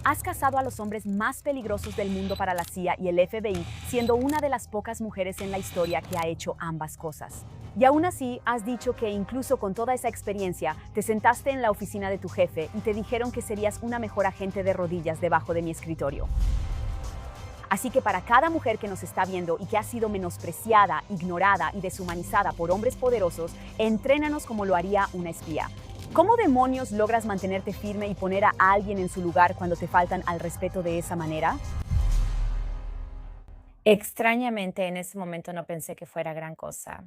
Has casado a los hombres más peligrosos del mundo para la CIA y el FBI, siendo una de las pocas mujeres en la historia que ha hecho ambas cosas. Y aún así, has dicho que incluso con toda esa experiencia, te sentaste en la oficina de tu jefe y te dijeron que serías una mejor agente de rodillas debajo de mi escritorio. Así que para cada mujer que nos está viendo y que ha sido menospreciada, ignorada y deshumanizada por hombres poderosos, entrénanos como lo haría una espía. ¿Cómo demonios logras mantenerte firme y poner a alguien en su lugar cuando te faltan al respeto de esa manera? Extrañamente, en ese momento no pensé que fuera gran cosa.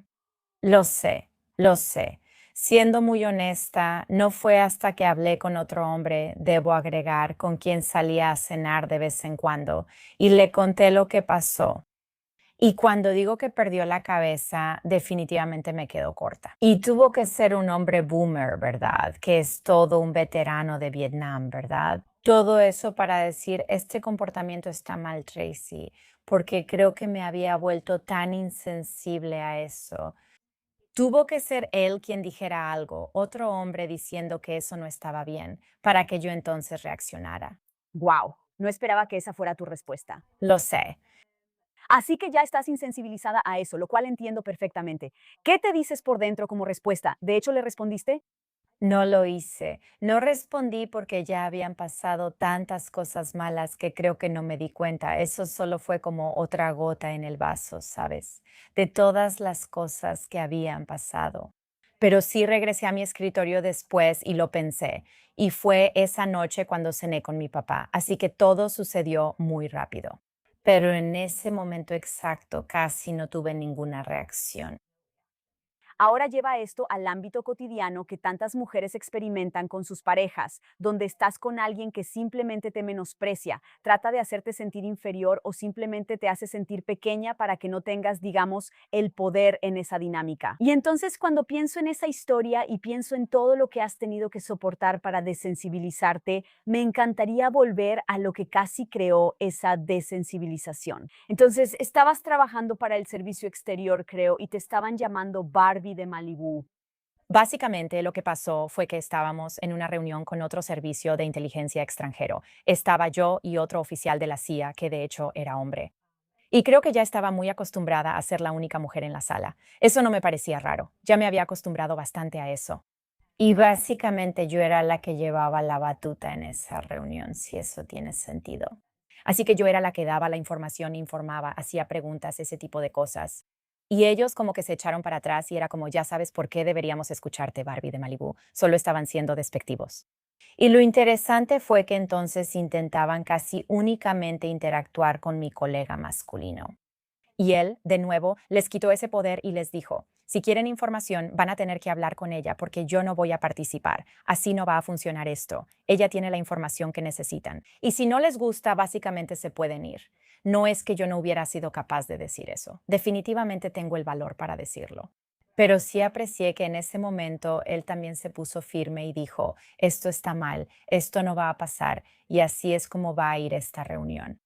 Lo sé, lo sé. Siendo muy honesta, no fue hasta que hablé con otro hombre, debo agregar, con quien salía a cenar de vez en cuando, y le conté lo que pasó. Y cuando digo que perdió la cabeza, definitivamente me quedó corta. Y tuvo que ser un hombre boomer, ¿verdad? Que es todo un veterano de Vietnam, ¿verdad? Todo eso para decir, este comportamiento está mal, Tracy, porque creo que me había vuelto tan insensible a eso. Tuvo que ser él quien dijera algo, otro hombre diciendo que eso no estaba bien, para que yo entonces reaccionara. ¡Wow! No esperaba que esa fuera tu respuesta. Lo sé. Así que ya estás insensibilizada a eso, lo cual entiendo perfectamente. ¿Qué te dices por dentro como respuesta? ¿De hecho le respondiste? No lo hice. No respondí porque ya habían pasado tantas cosas malas que creo que no me di cuenta. Eso solo fue como otra gota en el vaso, ¿sabes? De todas las cosas que habían pasado. Pero sí regresé a mi escritorio después y lo pensé. Y fue esa noche cuando cené con mi papá. Así que todo sucedió muy rápido. Pero en ese momento exacto casi no tuve ninguna reacción. Ahora lleva esto al ámbito cotidiano que tantas mujeres experimentan con sus parejas, donde estás con alguien que simplemente te menosprecia, trata de hacerte sentir inferior o simplemente te hace sentir pequeña para que no tengas, digamos, el poder en esa dinámica. Y entonces cuando pienso en esa historia y pienso en todo lo que has tenido que soportar para desensibilizarte, me encantaría volver a lo que casi creó esa desensibilización. Entonces, estabas trabajando para el servicio exterior, creo, y te estaban llamando Barbie de Malibú. Básicamente lo que pasó fue que estábamos en una reunión con otro servicio de inteligencia extranjero. Estaba yo y otro oficial de la CIA, que de hecho era hombre. Y creo que ya estaba muy acostumbrada a ser la única mujer en la sala. Eso no me parecía raro. Ya me había acostumbrado bastante a eso. Y básicamente yo era la que llevaba la batuta en esa reunión, si eso tiene sentido. Así que yo era la que daba la información, informaba, hacía preguntas, ese tipo de cosas. Y ellos como que se echaron para atrás y era como, ya sabes por qué deberíamos escucharte, Barbie de Malibú. Solo estaban siendo despectivos. Y lo interesante fue que entonces intentaban casi únicamente interactuar con mi colega masculino. Y él, de nuevo, les quitó ese poder y les dijo, si quieren información, van a tener que hablar con ella porque yo no voy a participar. Así no va a funcionar esto. Ella tiene la información que necesitan. Y si no les gusta, básicamente se pueden ir. No es que yo no hubiera sido capaz de decir eso. Definitivamente tengo el valor para decirlo. Pero sí aprecié que en ese momento él también se puso firme y dijo, esto está mal, esto no va a pasar y así es como va a ir esta reunión.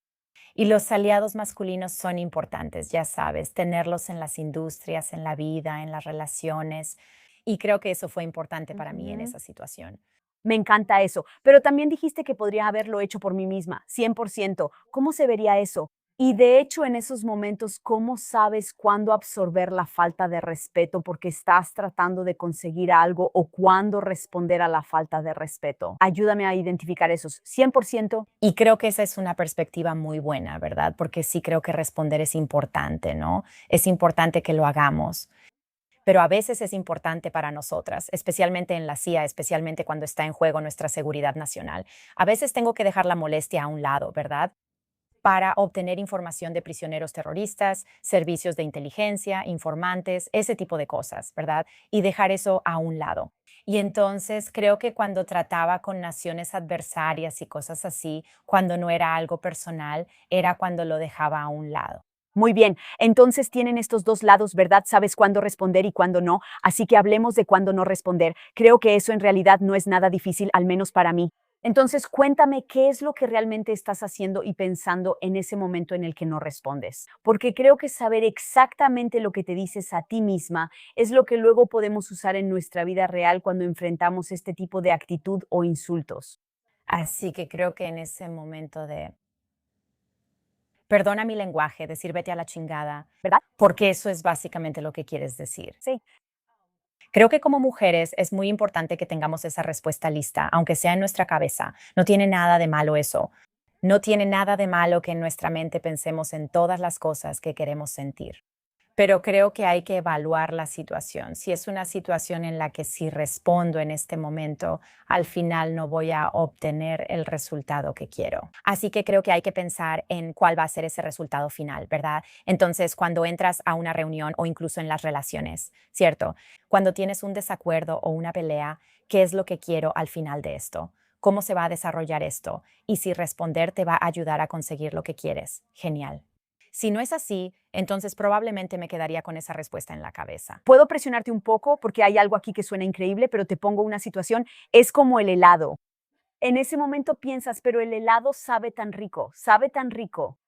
Y los aliados masculinos son importantes, ya sabes, tenerlos en las industrias, en la vida, en las relaciones. Y creo que eso fue importante para mí en Ujú. esa situación. Me encanta eso, pero también dijiste que podría haberlo hecho por mí misma, 100%. ¿Cómo se vería eso? Y de hecho, en esos momentos, ¿cómo sabes cuándo absorber la falta de respeto porque estás tratando de conseguir algo o cuándo responder a la falta de respeto? Ayúdame a identificar esos 100%. Y creo que esa es una perspectiva muy buena, ¿verdad? Porque sí creo que responder es importante, ¿no? Es importante que lo hagamos. Pero a veces es importante para nosotras, especialmente en la CIA, especialmente cuando está en juego nuestra seguridad nacional. A veces tengo que dejar la molestia a un lado, ¿verdad? Para obtener información de prisioneros terroristas, servicios de inteligencia, informantes, ese tipo de cosas, ¿verdad? Y dejar eso a un lado. Y entonces creo que cuando trataba con naciones adversarias y cosas así, cuando no era algo personal, era cuando lo dejaba a un lado. Muy bien, entonces tienen estos dos lados, ¿verdad? Sabes cuándo responder y cuándo no, así que hablemos de cuándo no responder. Creo que eso en realidad no es nada difícil, al menos para mí. Entonces, cuéntame qué es lo que realmente estás haciendo y pensando en ese momento en el que no respondes, porque creo que saber exactamente lo que te dices a ti misma es lo que luego podemos usar en nuestra vida real cuando enfrentamos este tipo de actitud o insultos. Así que creo que en ese momento de, perdona mi lenguaje, decir vete a la chingada, ¿verdad? porque eso es básicamente lo que quieres decir. Sí. Creo que como mujeres es muy importante que tengamos esa respuesta lista, aunque sea en nuestra cabeza. No tiene nada de malo eso. No tiene nada de malo que en nuestra mente pensemos en todas las cosas que queremos sentir. Pero creo que hay que evaluar la situación. Si es una situación en la que si respondo en este momento, al final no voy a obtener el resultado que quiero. Así que creo que hay que pensar en cuál va a ser ese resultado final, ¿verdad? Entonces, cuando entras a una reunión o incluso en las relaciones, ¿cierto? Cuando tienes un desacuerdo o una pelea, ¿qué es lo que quiero al final de esto? ¿Cómo se va a desarrollar esto? Y si responder te va a ayudar a conseguir lo que quieres. Genial. Si no es así, entonces probablemente me quedaría con esa respuesta en la cabeza. Puedo presionarte un poco porque hay algo aquí que suena increíble, pero te pongo una situación. Es como el helado. En ese momento piensas, pero el helado sabe tan rico.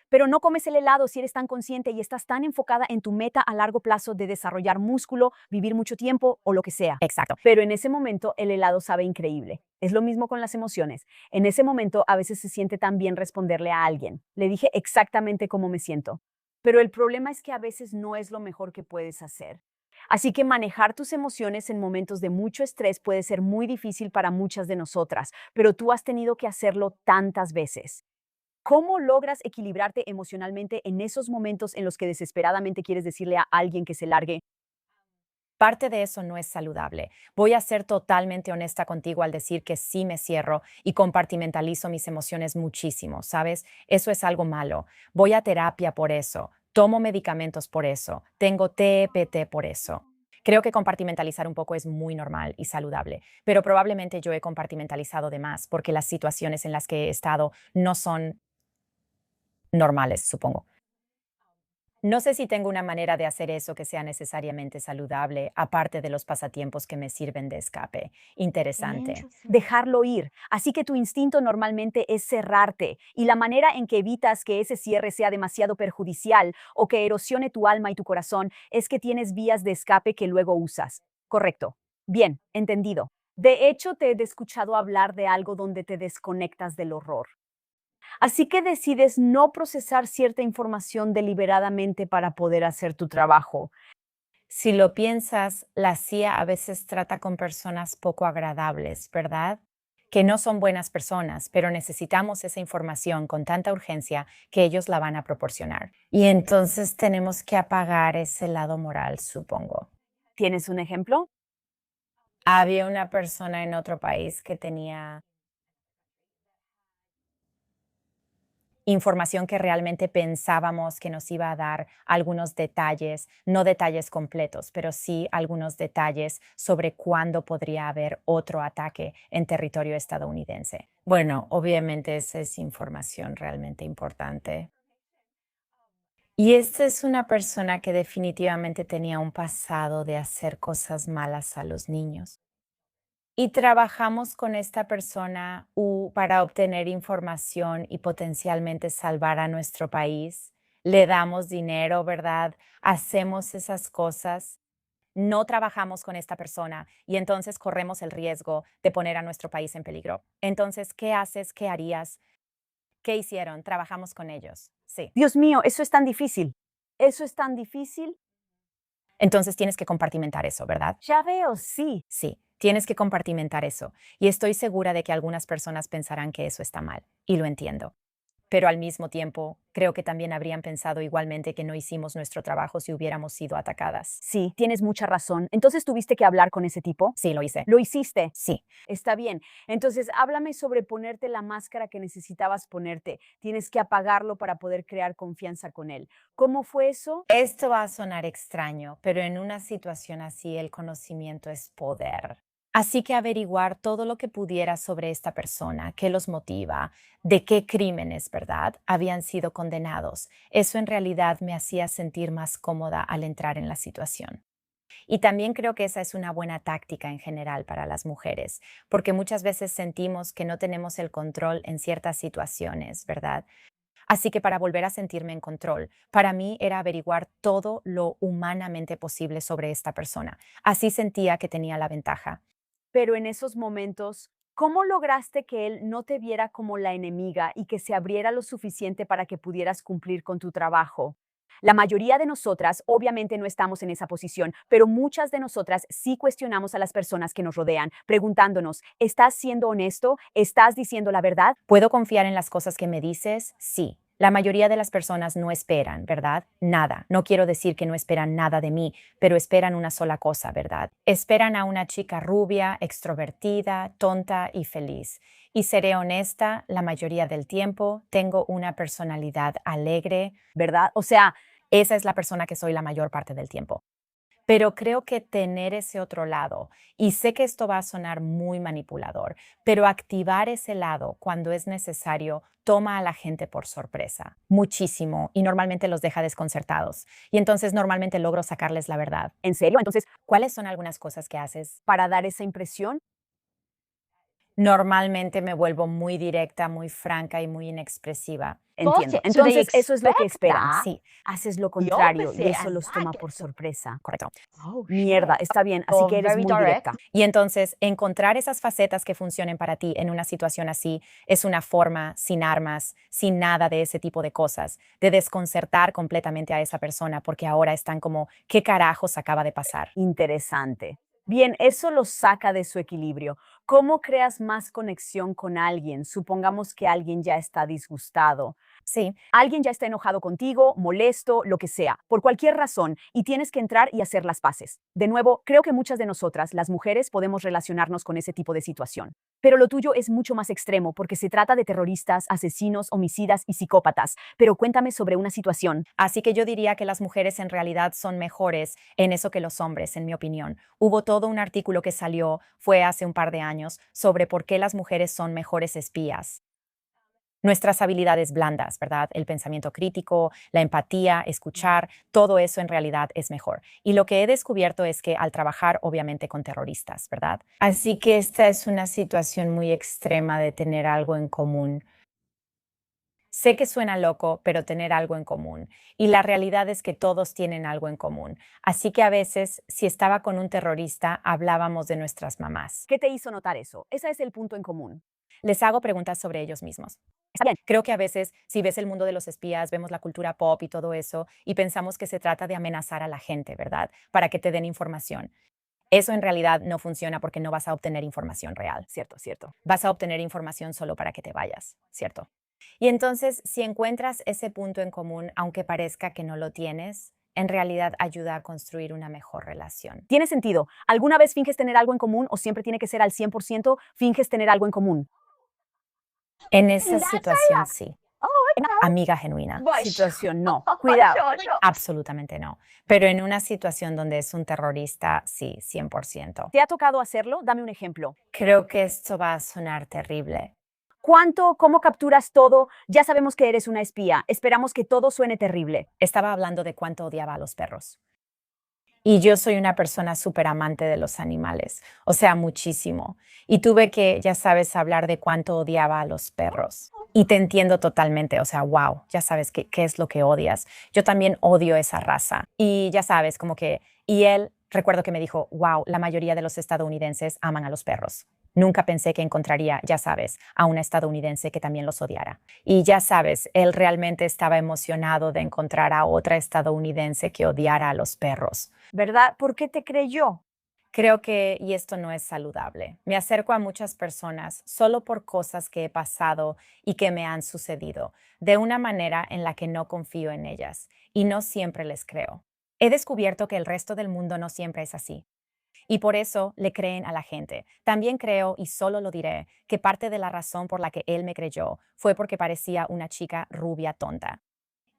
Pero no comes el helado si eres tan consciente y estás tan enfocada en tu meta a largo plazo de desarrollar músculo, vivir mucho tiempo o lo que sea. Exacto. Pero en ese momento el helado sabe increíble. Es lo mismo con las emociones. En ese momento a veces se siente tan bien responderle a alguien. Le dije exactamente cómo me siento. Pero el problema es que a veces no es lo mejor que puedes hacer. Así que manejar tus emociones en momentos de mucho estrés puede ser muy difícil para muchas de nosotras, pero tú has tenido que hacerlo tantas veces. ¿Cómo logras equilibrarte emocionalmente en esos momentos en los que desesperadamente quieres decirle a alguien que se largue? Parte de eso no es saludable. Voy a ser totalmente honesta contigo al decir que sí me cierro y compartimentalizo mis emociones muchísimo, ¿sabes? Eso es algo malo. Voy a terapia por eso. Tomo medicamentos por eso. Tengo TPT por eso. Creo que compartimentalizar un poco es muy normal y saludable, pero probablemente yo he compartimentalizado de más porque las situaciones en las que he estado no son normales, supongo. No sé si tengo una manera de hacer eso que sea necesariamente saludable, aparte de los pasatiempos que me sirven de escape. Interesante. Dejarlo ir. Así que tu instinto normalmente es cerrarte y la manera en que evitas que ese cierre sea demasiado perjudicial o que erosione tu alma y tu corazón es que tienes vías de escape que luego usas. Correcto. Bien, entendido. De hecho, te he escuchado hablar de algo donde te desconectas del horror. Así que decides no procesar cierta información deliberadamente para poder hacer tu trabajo. Si lo piensas, la CIA a veces trata con personas poco agradables, ¿verdad? Que no son buenas personas, pero necesitamos esa información con tanta urgencia que ellos la van a proporcionar. Y entonces tenemos que apagar ese lado moral, supongo. ¿Tienes un ejemplo? Había una persona en otro país que tenía información que realmente pensábamos que nos iba a dar algunos detalles, no detalles completos, pero sí algunos detalles sobre cuándo podría haber otro ataque en territorio estadounidense. Bueno, obviamente esa es información realmente importante. Y esta es una persona que definitivamente tenía un pasado de hacer cosas malas a los niños. Y trabajamos con esta persona para obtener información y potencialmente salvar a nuestro país. Le damos dinero, ¿verdad? Hacemos esas cosas. No trabajamos con esta persona y entonces corremos el riesgo de poner a nuestro país en peligro. Entonces, ¿qué haces? ¿Qué harías? ¿Qué hicieron? Trabajamos con ellos. Sí. Dios mío, eso es tan difícil. Eso es tan difícil. Entonces tienes que compartimentar eso, ¿verdad? Ya veo, sí. Sí, tienes que compartimentar eso. Y estoy segura de que algunas personas pensarán que eso está mal, y lo entiendo. Pero al mismo tiempo, creo que también habrían pensado igualmente que no hicimos nuestro trabajo si hubiéramos sido atacadas. Sí, tienes mucha razón. Entonces tuviste que hablar con ese tipo. Sí, lo hice. Lo hiciste. Sí. Está bien. Entonces, háblame sobre ponerte la máscara que necesitabas ponerte. Tienes que apagarlo para poder crear confianza con él. ¿Cómo fue eso? Esto va a sonar extraño, pero en una situación así el conocimiento es poder. Así que averiguar todo lo que pudiera sobre esta persona, qué los motiva, de qué crímenes, ¿verdad?, habían sido condenados. Eso en realidad me hacía sentir más cómoda al entrar en la situación. Y también creo que esa es una buena táctica en general para las mujeres, porque muchas veces sentimos que no tenemos el control en ciertas situaciones, ¿verdad? Así que para volver a sentirme en control, para mí era averiguar todo lo humanamente posible sobre esta persona. Así sentía que tenía la ventaja. Pero en esos momentos, ¿Cómo lograste que él no te viera como la enemiga y que se abriera lo suficiente para que pudieras cumplir con tu trabajo? La mayoría de nosotras obviamente no estamos en esa posición, pero muchas de nosotras sí cuestionamos a las personas que nos rodean, preguntándonos, ¿estás siendo honesto? ¿Estás diciendo la verdad? ¿Puedo confiar en las cosas que me dices? Sí. La mayoría de las personas no esperan, ¿verdad? Nada. No quiero decir que no esperan nada de mí, pero esperan una sola cosa, ¿verdad? Esperan a una chica rubia, extrovertida, tonta y feliz. Y seré honesta, la mayoría del tiempo tengo una personalidad alegre, ¿Verdad? O sea, esa es la persona que soy la mayor parte del tiempo. Pero creo que tener ese otro lado, y sé que esto va a sonar muy manipulador, pero activar ese lado cuando es necesario toma a la gente por sorpresa, muchísimo, y normalmente los deja desconcertados. Y entonces normalmente logro sacarles la verdad. ¿en serio? Entonces, ¿Cuáles son algunas cosas que haces? para dar esa impresión, Normalmente me vuelvo muy directa, muy franca y muy inexpresiva. entiendo. So they Entonces, eso es lo que expect esperan. that. Sí, Haces lo The contrario y opposite, eso and los that toma por gets them. sorpresa. correcto. Oh, Mierda, shit. está bien, así You're que eres very muy direct. directa. Y entonces, encontrar esas facetas que funcionen para ti en una situación así es una forma, sin armas, sin nada de ese tipo de cosas, de desconcertar completamente a esa persona porque ahora están como, ¿qué carajos acaba de pasar? Interesante. Bien, eso los saca de su equilibrio. ¿Cómo creas más conexión con alguien? Supongamos que alguien ya está disgustado. Sí, Alguien ya está enojado contigo, molesto, lo que sea, por cualquier razón, y tienes que entrar y hacer las paces. De nuevo, creo que muchas de nosotras, las mujeres, podemos relacionarnos con ese tipo de situación. Pero lo tuyo es mucho más extremo porque se trata de terroristas, asesinos, homicidas y psicópatas. Pero cuéntame sobre una situación. así que yo diría que las mujeres en realidad son mejores en eso que los hombres, en mi opinión. Hubo todo un artículo que salió, fue hace un par de años, sobre por qué las mujeres son mejores espías. Nuestras habilidades blandas, ¿verdad? El pensamiento crítico, la empatía, escuchar, todo eso en realidad es mejor. Y lo que he descubierto es que al trabajar obviamente con terroristas, ¿verdad? Así que esta es una situación muy extrema de tener algo en común. Sé que suena loco, pero tener algo en común. Y la realidad es que todos tienen algo en común. Así que a veces, si estaba con un terrorista, hablábamos de nuestras mamás. ¿Qué te hizo notar eso? Ese es el punto en común. Les hago preguntas sobre ellos mismos. Está bien. Creo que a veces, si ves el mundo de los espías, vemos la cultura pop y todo eso, y pensamos que se trata de amenazar a la gente, ¿verdad? Para que te den información. Eso en realidad no funciona porque no vas a obtener información real. Cierto, cierto. Vas a obtener información solo para que te vayas, ¿cierto? Y entonces, si encuentras ese punto en común, aunque parezca que no lo tienes, en realidad ayuda a construir una mejor relación. Tiene sentido. ¿Alguna vez finges tener algo en común o siempre tiene que ser al 100% finges tener algo en común? En esa That's situación, sí. Oh, okay. Amiga genuina. But Situación, no. Cuidado. sure. Absolutamente no. Pero en una situación donde es un terrorista, sí, 100%. ¿Te ha tocado hacerlo? Dame un ejemplo. Creo que esto va a sonar terrible. ¿Cuánto? ¿Cómo capturas todo? Ya sabemos que eres una espía. Esperamos que todo suene terrible. Estaba hablando de cuánto odiaba a los perros. Y yo soy una persona súper amante de los animales, o sea, muchísimo. Y tuve que, ya sabes, hablar de cuánto odiaba a los perros. Y te entiendo totalmente, o sea, wow, ya sabes qué es lo que odias. Yo también odio esa raza. Y ya sabes, como que, y él, recuerdo que me dijo, wow, la mayoría de los estadounidenses aman a los perros. Nunca pensé que encontraría, ya sabes, a una estadounidense que también los odiara. Y ya sabes, él realmente estaba emocionado de encontrar a otra estadounidense que odiara a los perros. ¿Verdad? ¿Por qué te creyó? Creo que, y esto no es saludable, me acerco a muchas personas solo por cosas que he pasado y que me han sucedido, de una manera en la que no confío en ellas, y no siempre les creo. He descubierto que el resto del mundo no siempre es así. Y por eso le creen a la gente. También creo, y solo lo diré, que parte de la razón por la que él me creyó fue porque parecía una chica rubia tonta.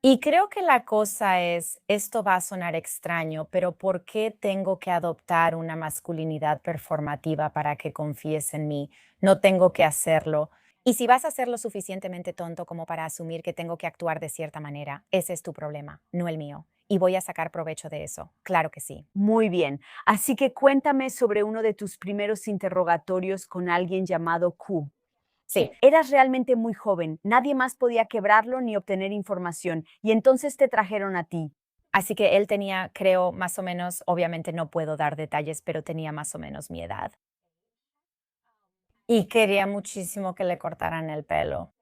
Y creo que la cosa es, esto va a sonar extraño, pero ¿por qué tengo que adoptar una masculinidad performativa para que confíes en mí? No tengo que hacerlo. Y si vas a ser lo suficientemente tonto como para asumir que tengo que actuar de cierta manera, ese es tu problema, no el mío. Y voy a sacar provecho de eso. Claro que sí. Muy bien. Así que cuéntame sobre uno de tus primeros interrogatorios con alguien llamado Q. Sí. Eras realmente muy joven, nadie más podía quebrarlo ni obtener información, y entonces te trajeron a ti. Así que él tenía, creo, más o menos, obviamente no puedo dar detalles, pero tenía más o menos mi edad. y quería muchísimo que le cortaran el pelo.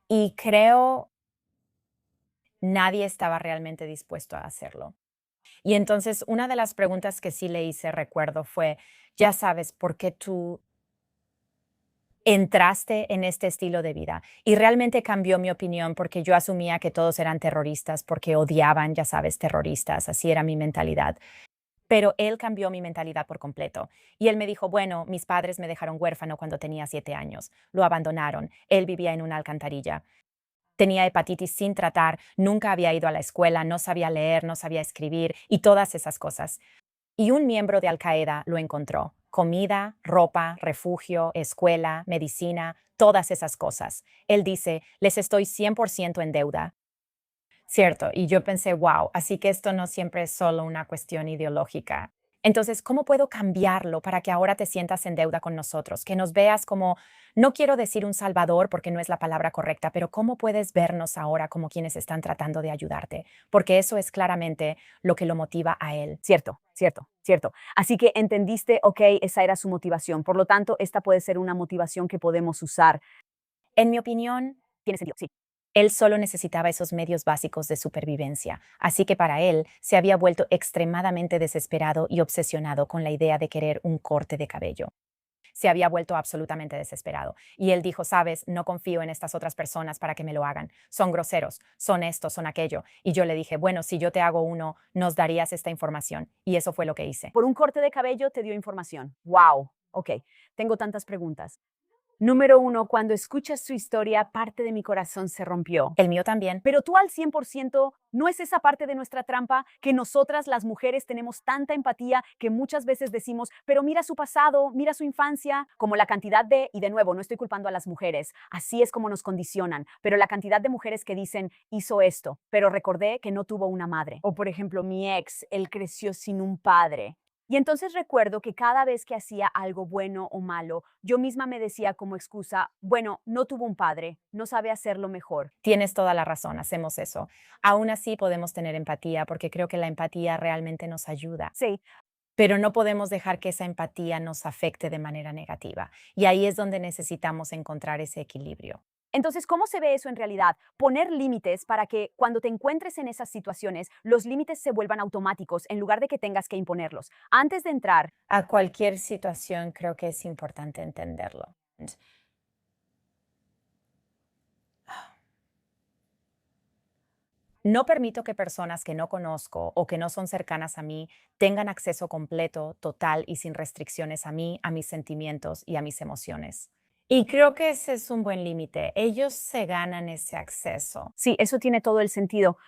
Y creo nadie estaba realmente dispuesto a hacerlo. Y entonces una de las preguntas que sí le hice, recuerdo, fue, ya sabes, ¿por qué tú entraste en este estilo de vida? Y realmente cambió mi opinión porque yo asumía que todos eran terroristas porque odiaban, ya sabes, terroristas, así era mi mentalidad. Pero él cambió mi mentalidad por completo. Y él me dijo, bueno, mis padres me dejaron huérfano cuando tenía 7 años, lo abandonaron, él vivía en una alcantarilla. Tenía hepatitis sin tratar, nunca había ido a la escuela, no sabía leer, no sabía escribir y todas esas cosas. Y un miembro de Al Qaeda lo encontró. Comida, ropa, refugio, escuela, medicina, todas esas cosas. Él dice, les estoy 100% en deuda. Cierto, y yo pensé, wow, así que esto no siempre es solo una cuestión ideológica. Entonces, ¿cómo puedo cambiarlo para que ahora te sientas en deuda con nosotros? Que nos veas como, no quiero decir un salvador porque no es la palabra correcta, pero ¿cómo puedes vernos ahora como quienes están tratando de ayudarte? Porque eso es claramente lo que lo motiva a él. Cierto, cierto, cierto. Así que entendiste, ok, esa era su motivación. Por lo tanto, esta puede ser una motivación que podemos usar. En mi opinión, Tiene sentido, sí. él solo necesitaba esos medios básicos de supervivencia, así que para él se había vuelto extremadamente desesperado y obsesionado con la idea de querer un corte de cabello. Se había vuelto absolutamente desesperado. Y él dijo, sabes, no confío en estas otras personas para que me lo hagan. Son groseros, son esto, son aquello. Y yo le dije, bueno, si yo te hago uno, nos darías esta información. Y eso fue lo que hice. Por un corte de cabello te dio información. Wow. Ok, tengo tantas preguntas. Número uno, cuando escuchas su historia, parte de mi corazón se rompió. El mío también. Pero tú al 100% no es esa parte de nuestra trampa que nosotras las mujeres tenemos tanta empatía que muchas veces decimos, pero mira su pasado, mira su infancia, como la cantidad de, y de nuevo, no estoy culpando a las mujeres, así es como nos condicionan, pero la cantidad de mujeres que dicen, hizo esto, pero recordé que no tuvo una madre. O por ejemplo, mi ex, él creció sin un padre. Y entonces recuerdo que cada vez que hacía algo bueno o malo, yo misma me decía como excusa, bueno, no tuvo un padre, no sabe hacerlo mejor. Tienes toda la razón, hacemos eso. Aún así podemos tener empatía porque creo que la empatía realmente nos ayuda. Sí, Pero no podemos dejar que esa empatía nos afecte de manera negativa. Y ahí es donde necesitamos encontrar ese equilibrio. entonces, ¿cómo se ve eso en realidad? Poner límites para que cuando te encuentres en esas situaciones, los límites se vuelvan automáticos en lugar de que tengas que imponerlos. Antes de entrar, A cualquier situación creo que es importante entenderlo. No permito que personas que no conozco o que no son cercanas a mí tengan acceso completo, total y sin restricciones a mí, a mis sentimientos y a mis emociones. Y creo que ese es un buen límite. Ellos se ganan ese acceso. sí, eso tiene todo el sentido.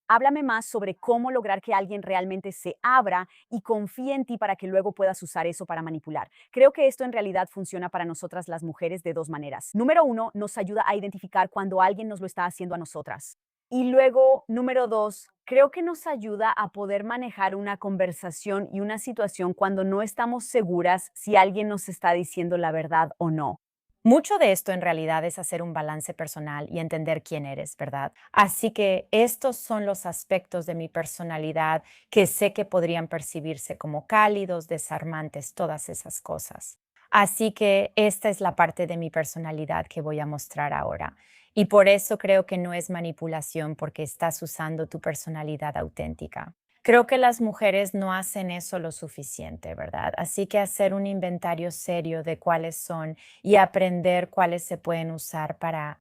Háblame más sobre cómo lograr que alguien realmente se abra y confíe en ti para que luego puedas usar eso para manipular. Creo que esto en realidad funciona para nosotras las mujeres de dos maneras. Número uno, nos ayuda a identificar cuando alguien nos lo está haciendo a nosotras. Y luego, número dos, creo que nos ayuda a poder manejar una conversación y una situación cuando no estamos seguras si alguien nos está diciendo la verdad o no. Mucho de esto en realidad es hacer un balance personal y entender quién eres, ¿verdad? Así que estos son los aspectos de mi personalidad que sé que podrían percibirse como cálidos, desarmantes, todas esas cosas. Así que esta es la parte de mi personalidad que voy a mostrar ahora. Y por eso creo que no es manipulación porque estás usando tu personalidad auténtica. Creo que las mujeres no hacen eso lo suficiente, ¿verdad? Así que hacer un inventario serio de cuáles son y aprender cuáles se pueden usar para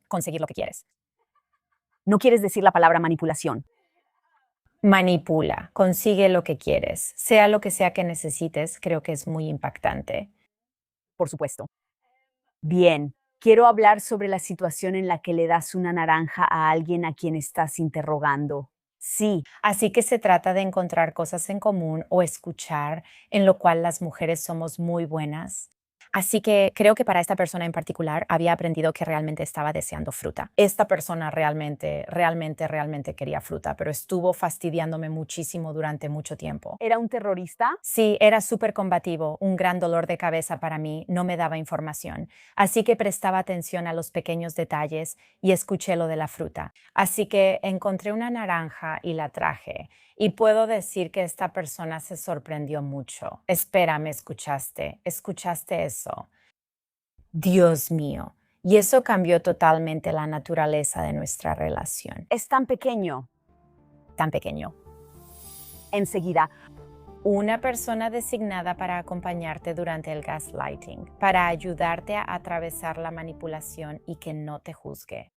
conseguir lo que quieres. No quieres decir la palabra manipulación, Manipula, consigue lo que quieres, sea lo que sea que necesites, creo que es muy impactante. por supuesto. Bien, quiero hablar sobre la situación en la que le das una naranja a alguien a quien estás interrogando. Sí, Así que se trata de encontrar cosas en común o escuchar, en lo cual las mujeres somos muy buenas. Así que creo que para esta persona en particular había aprendido que realmente estaba deseando fruta. Esta persona realmente quería fruta, pero estuvo fastidiándome muchísimo durante mucho tiempo. ¿era un terrorista? Sí, era súper combativo, un gran dolor de cabeza para mí, no me daba información. Así que prestaba atención a los pequeños detalles y escuché lo de la fruta. Así que encontré una naranja y la traje. Y puedo decir que esta persona se sorprendió mucho. Espera, ¿me escuchaste? ¿Escuchaste eso? Dios mío. Y eso cambió totalmente la naturaleza de nuestra relación. Es tan pequeño. Tan pequeño. Enseguida, Una persona designada para acompañarte durante el gaslighting, para ayudarte a atravesar la manipulación y que no te juzgue.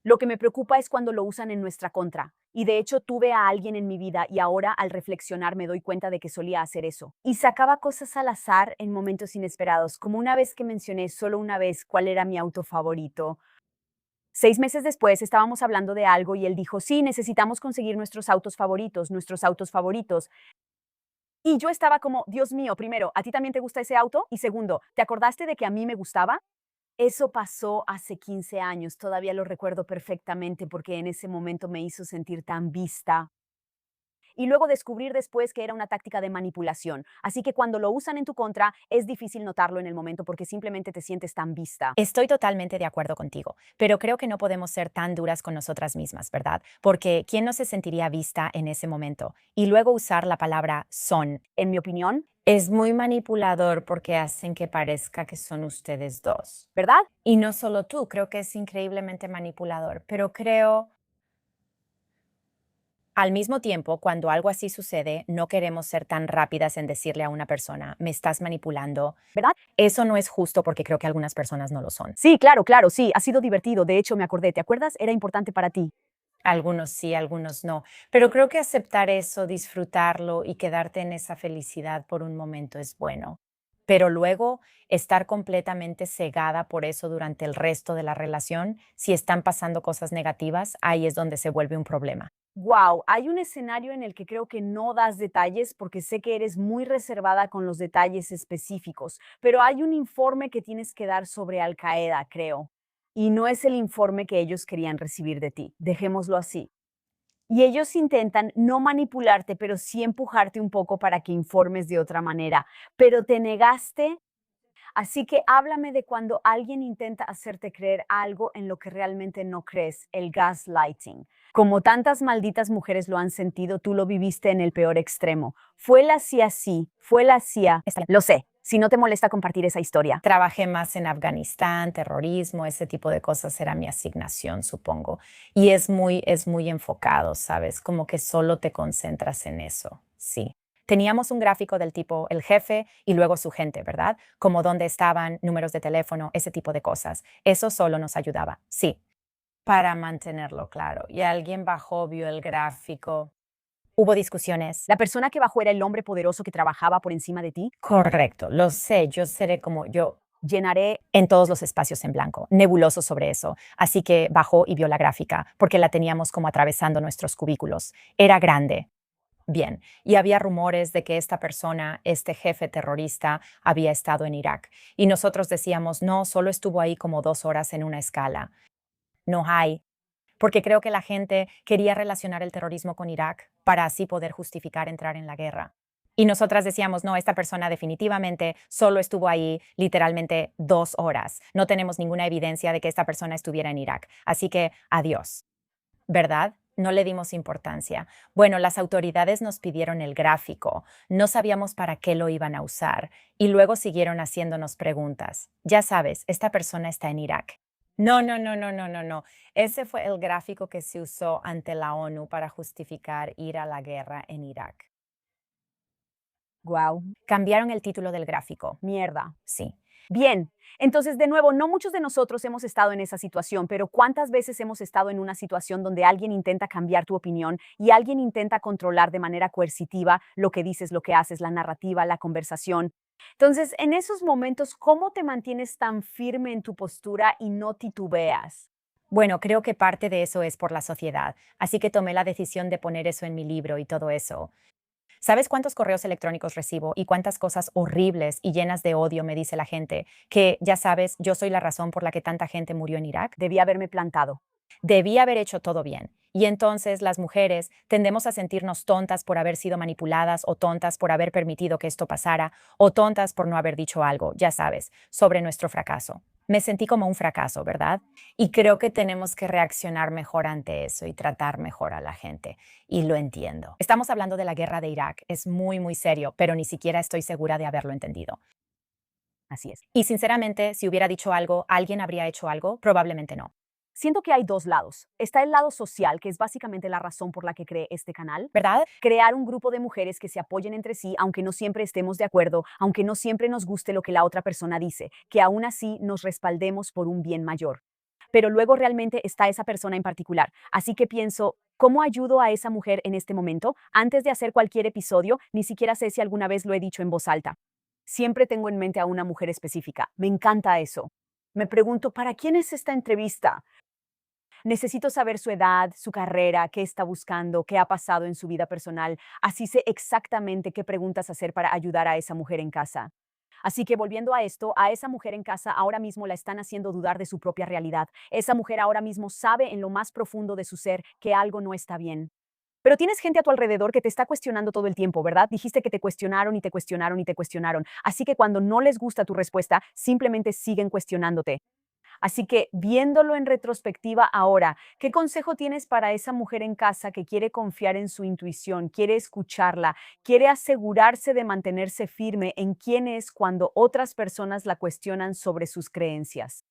lo que me preocupa es cuando lo usan en nuestra contra. Y de hecho tuve a alguien en mi vida y ahora al reflexionar me doy cuenta de que solía hacer eso. Y sacaba cosas al azar en momentos inesperados, como una vez que mencioné solo una vez cuál era mi auto favorito. 6 meses después estábamos hablando de algo y él dijo, sí, necesitamos conseguir nuestros autos favoritos, nuestros autos favoritos. Y yo estaba como, Dios mío, primero, ¿a ti también te gusta ese auto? Y segundo, ¿te acordaste de que a mí me gustaba? Eso pasó hace 15 años, todavía lo recuerdo perfectamente porque en ese momento me hizo sentir tan vista. Y luego descubrir después que era una táctica de manipulación. Así que cuando lo usan en tu contra, es difícil notarlo en el momento porque simplemente te sientes tan vista. Estoy totalmente de acuerdo contigo, pero creo que no podemos ser tan duras con nosotras mismas, ¿verdad? Porque ¿quién no se sentiría vista en ese momento? Y luego usar la palabra son. En mi opinión, Es muy manipulador porque hacen que parezca que son ustedes dos. ¿verdad? Y no solo tú, creo que es increíblemente manipulador, pero creo, al mismo tiempo, cuando algo así sucede, no queremos ser tan rápidas en decirle a una persona, me estás manipulando. ¿Verdad? Eso no es justo porque creo que algunas personas no lo son. Sí, claro, claro, sí, ha sido divertido. De hecho, me acordé, ¿te acuerdas? Era importante para ti. Algunos sí, algunos no. Pero creo que aceptar eso, disfrutarlo y quedarte en esa felicidad por un momento es bueno. Pero luego estar completamente cegada por eso durante el resto de la relación, si están pasando cosas negativas, ahí es donde se vuelve un problema. Wow, hay un escenario en el que creo que no das detalles porque sé que eres muy reservada con los detalles específicos, pero hay un informe que tienes que dar sobre Al Qaeda, creo. Y no es el informe que ellos querían recibir de ti, dejémoslo así. Y ellos intentan no manipularte, pero sí empujarte un poco para que informes de otra manera, pero te negaste. Así que háblame de cuando alguien intenta hacerte creer algo en lo que realmente no crees, el gaslighting. Como tantas malditas mujeres lo han sentido, tú lo viviste en el peor extremo. Fue la CIA sí, fue la CIA. Lo sé, si no te molesta compartir esa historia. Trabajé más en Afganistán, terrorismo, ese tipo de cosas era mi asignación, supongo. Y es muy enfocado, ¿sabes? Como que solo te concentras en eso, sí. Teníamos un gráfico del tipo el jefe y luego su gente, ¿verdad? Como dónde estaban, números de teléfono, ese tipo de cosas. Eso solo nos ayudaba, sí, para mantenerlo claro. Y alguien bajó, vio el gráfico. Hubo discusiones. ¿La persona que bajó era el hombre poderoso que trabajaba por encima de ti? Correcto, lo sé, yo seré como yo. Llenaré. En todos los espacios en blanco, nebuloso sobre eso. Así que bajó y vio la gráfica, porque la teníamos como atravesando nuestros cubículos. Era grande. Bien, y había rumores de que esta persona, este jefe terrorista, había estado en Irak. Y nosotros decíamos, no, solo estuvo ahí como 2 horas en una escala. No hay, porque creo que la gente quería relacionar el terrorismo con Irak para así poder justificar entrar en la guerra. Y nosotras decíamos, no, esta persona definitivamente solo estuvo ahí literalmente 2 horas. No tenemos ninguna evidencia de que esta persona estuviera en Irak. Así que adiós. ¿Verdad? No le dimos importancia. Bueno, las autoridades nos pidieron el gráfico. No sabíamos para qué lo iban a usar. Y luego siguieron haciéndonos preguntas. Ya sabes, esta persona está en Irak. No, no, no, no, no, no, no. Ese fue el gráfico que se usó ante la ONU para justificar ir a la guerra en Irak. Wow, Cambiaron el título del gráfico. mierda. Sí. Bien, entonces de nuevo, no muchos de nosotros hemos estado en esa situación, pero ¿cuántas veces hemos estado en una situación donde alguien intenta cambiar tu opinión y alguien intenta controlar de manera coercitiva lo que dices, lo que haces, la narrativa, la conversación? Entonces, en esos momentos, ¿cómo te mantienes tan firme en tu postura y no titubeas? Bueno, creo que parte de eso es por la sociedad, así que tomé la decisión de poner eso en mi libro y todo eso. ¿Sabes cuántos correos electrónicos recibo y cuántas cosas horribles y llenas de odio me dice la gente? Que, ya sabes, yo soy la razón por la que tanta gente murió en Irak. Debí haberme plantado. Debí haber hecho todo bien. Y entonces las mujeres tendemos a sentirnos tontas por haber sido manipuladas o tontas por haber permitido que esto pasara o tontas por no haber dicho algo, ya sabes, sobre nuestro fracaso. Me sentí como un fracaso, ¿verdad? Y creo que tenemos que reaccionar mejor ante eso y tratar mejor a la gente. Y lo entiendo. Estamos hablando de la guerra de Irak. Es muy, muy serio, pero ni siquiera estoy segura de haberlo entendido. Así es. Y sinceramente, si hubiera dicho algo, ¿alguien habría hecho algo? Probablemente no. Siento que hay dos lados. Está el lado social, que es básicamente la razón por la que creé este canal. ¿Verdad? Crear un grupo de mujeres que se apoyen entre sí, aunque no siempre estemos de acuerdo, aunque no siempre nos guste lo que la otra persona dice, que aún así nos respaldemos por un bien mayor. Pero luego realmente está esa persona en particular. Así que pienso, ¿cómo ayudo a esa mujer en este momento? Antes de hacer cualquier episodio, ni siquiera sé si alguna vez lo he dicho en voz alta. Siempre tengo en mente a una mujer específica. Me encanta eso. Me pregunto, ¿para quién es esta entrevista? Necesito saber su edad, su carrera, qué está buscando, qué ha pasado en su vida personal. Así sé exactamente qué preguntas hacer para ayudar a esa mujer en casa. Así que volviendo a esto, a esa mujer en casa ahora mismo la están haciendo dudar de su propia realidad. Esa mujer ahora mismo sabe en lo más profundo de su ser que algo no está bien. Pero tienes gente a tu alrededor que te está cuestionando todo el tiempo, ¿verdad? Dijiste que te cuestionaron y te cuestionaron y te cuestionaron. Así que cuando no les gusta tu respuesta, simplemente siguen cuestionándote. Así que viéndolo en retrospectiva ahora, ¿qué consejo tienes para esa mujer en casa que quiere confiar en su intuición, quiere escucharla, quiere asegurarse de mantenerse firme en quién es cuando otras personas la cuestionan sobre sus creencias?